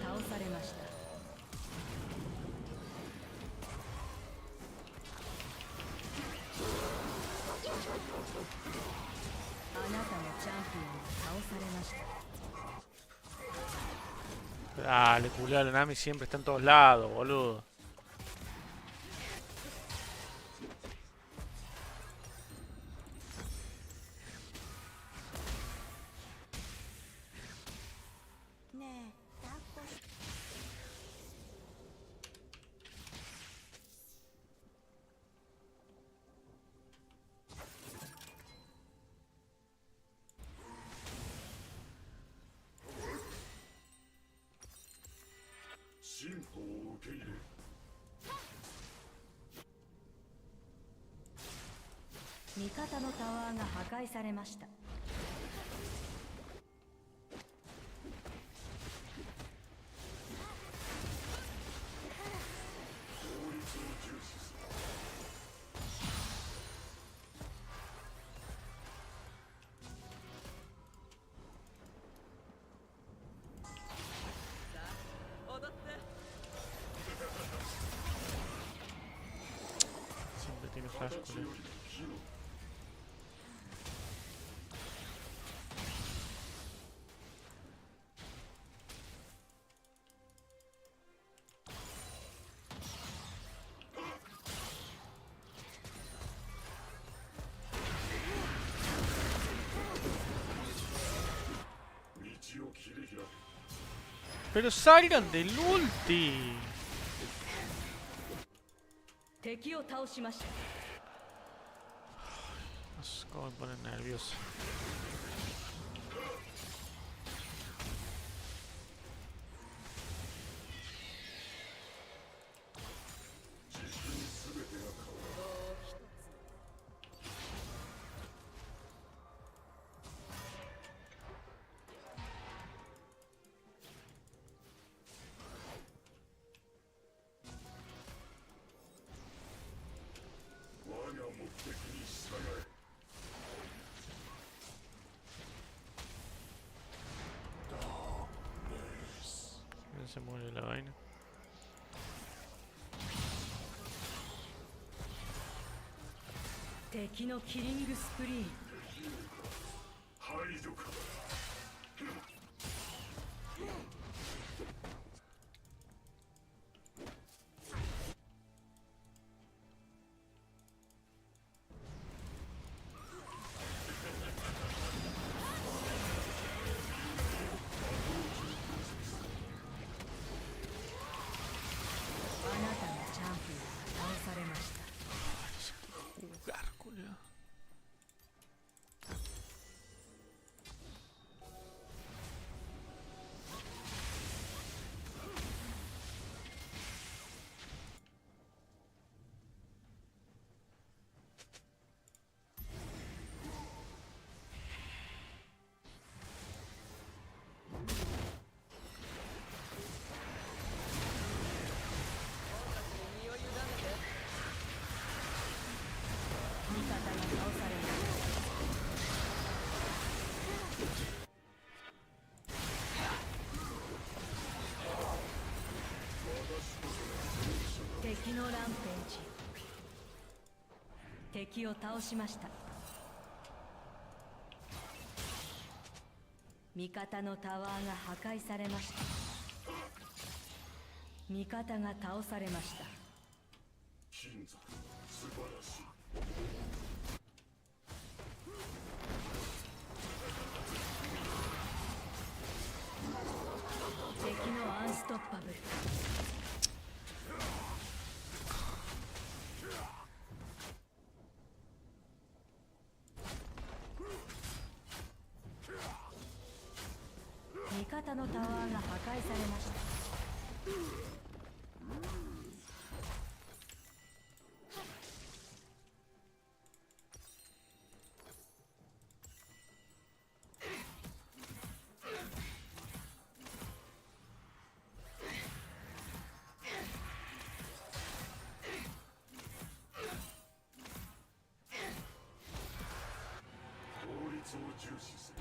倒されました。あなたのチャンピオンが倒されました。Dale, culiao, el Nami siempre está en todos lados, boludo.味方のタワーが破壊されました。Siempre tiene flash, culiao. Pero salgan del ulti. 敵を倒しました。Cómo me pone nervioso. Se muere la vaina. Teki no killing spree. Teki no rampage. 敵を倒しました。味方のタワーが破壊されました。味方が倒されました。金属素晴らしい。敵のアンストッパブル。味方のタワーが破壊されました。効率を重視する。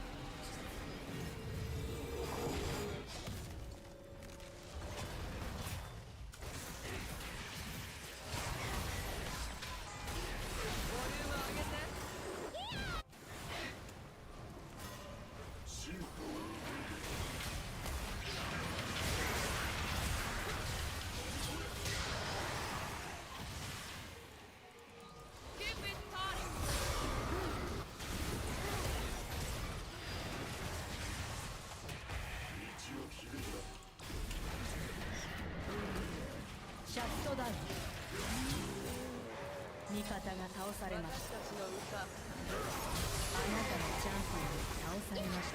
ダウン。味方が倒されました。あなたのチャンピオンが倒されました。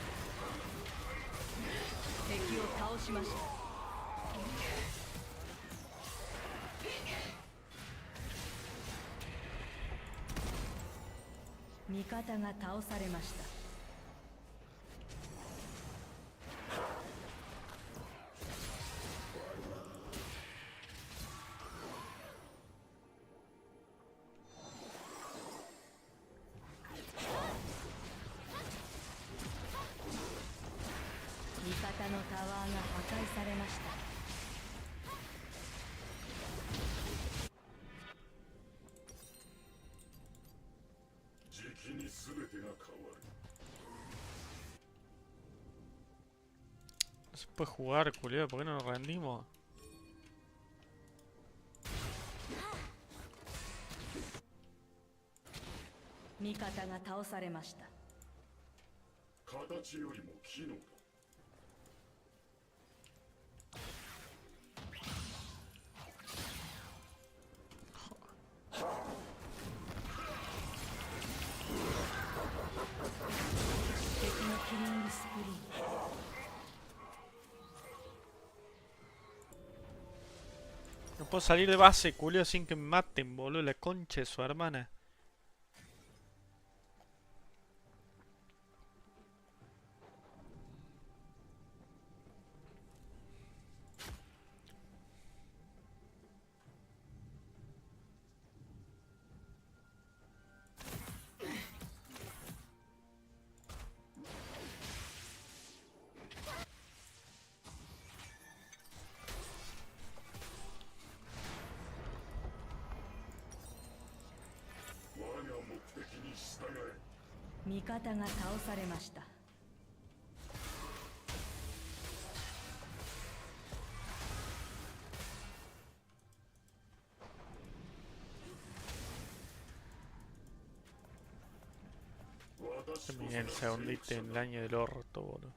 敵を倒しました。味方が倒されました。味方のタワーが破壊されました。時期に全てが変わる。 No se puede jugar, culiao, ¿por qué no nos rendimos? Mikataが倒されました。形よりも機能だ。敵のキリングスプリン。 No puedo salir de base, culio, sin que me maten, boludo. La concha de su hermana.味方が倒されました。Terminé el segundito en el año del orto, boludo.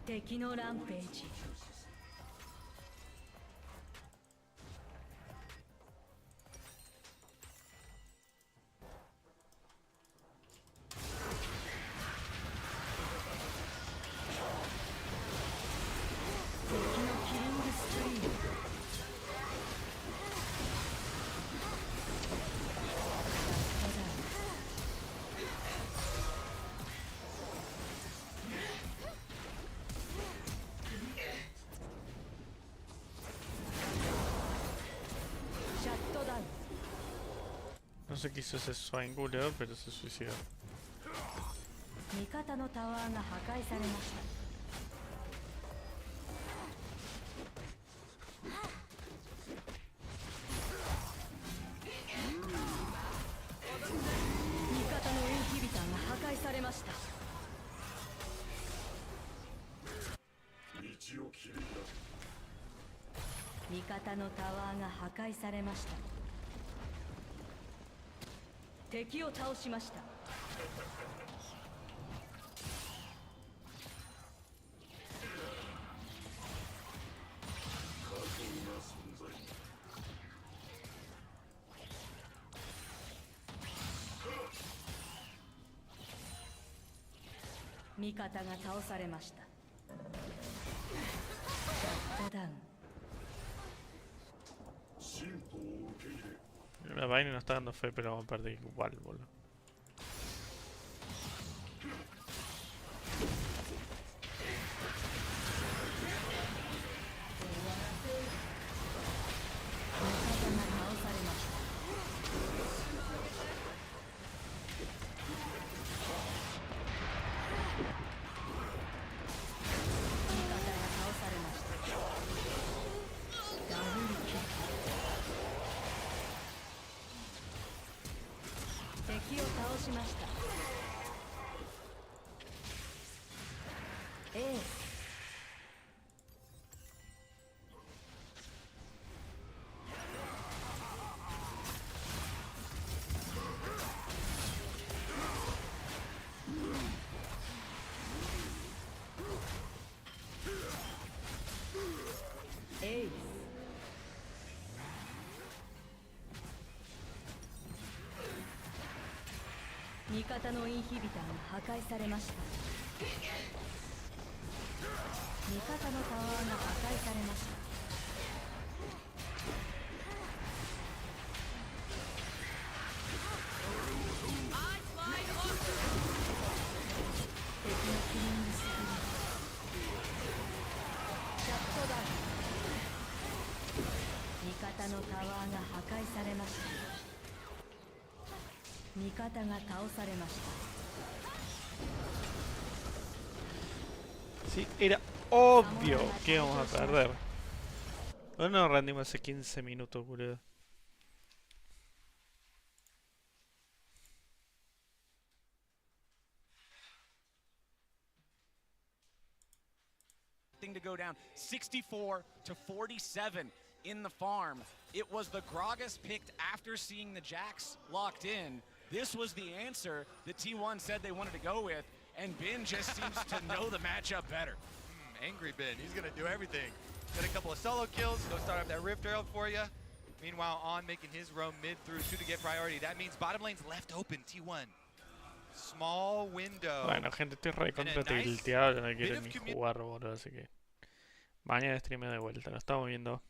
敵のランページ。敵のキリングスプリーン。No sé qué hizo ese swinguleador, pero se suicidó. 味方のタワーが破壊されました。味方のインヒビターが破壊されました。道を切り開く。味方のタワーが破壊されました。敵を倒しました。味方が倒されました。シャットダウン。 La vaina no está dando fe, pero vamos a perder igual, boludo. 味方のインヒビターが破壊されました。味方のタワーが破壊されました。敵のキリングスキルシャットダウン。味方のタワーが破壊されました。味方が倒されました。 Sí, era obvio que íbamos a perder. No nos rendimos hace 15 minutos, boludo. Thing to go down 64 to 47 in the farm. It was the Gragas picked after seeing the Jax locked in. This was the answer that T1 said they wanted to go with, and Bin just seems to know the matchup better. Angry Bin, he's gonna do everything. Get a couple of solo kills, go start up that Rift Herald for you. Meanwhile, On making his roam mid through 2 to get priority. That means bottom lane's left open, T1. Small window. Bueno, gente, estoy recontra tilteado, no quiero ni jugar, boludo, así que mañana streameo de vuelta, nos estamos viendo.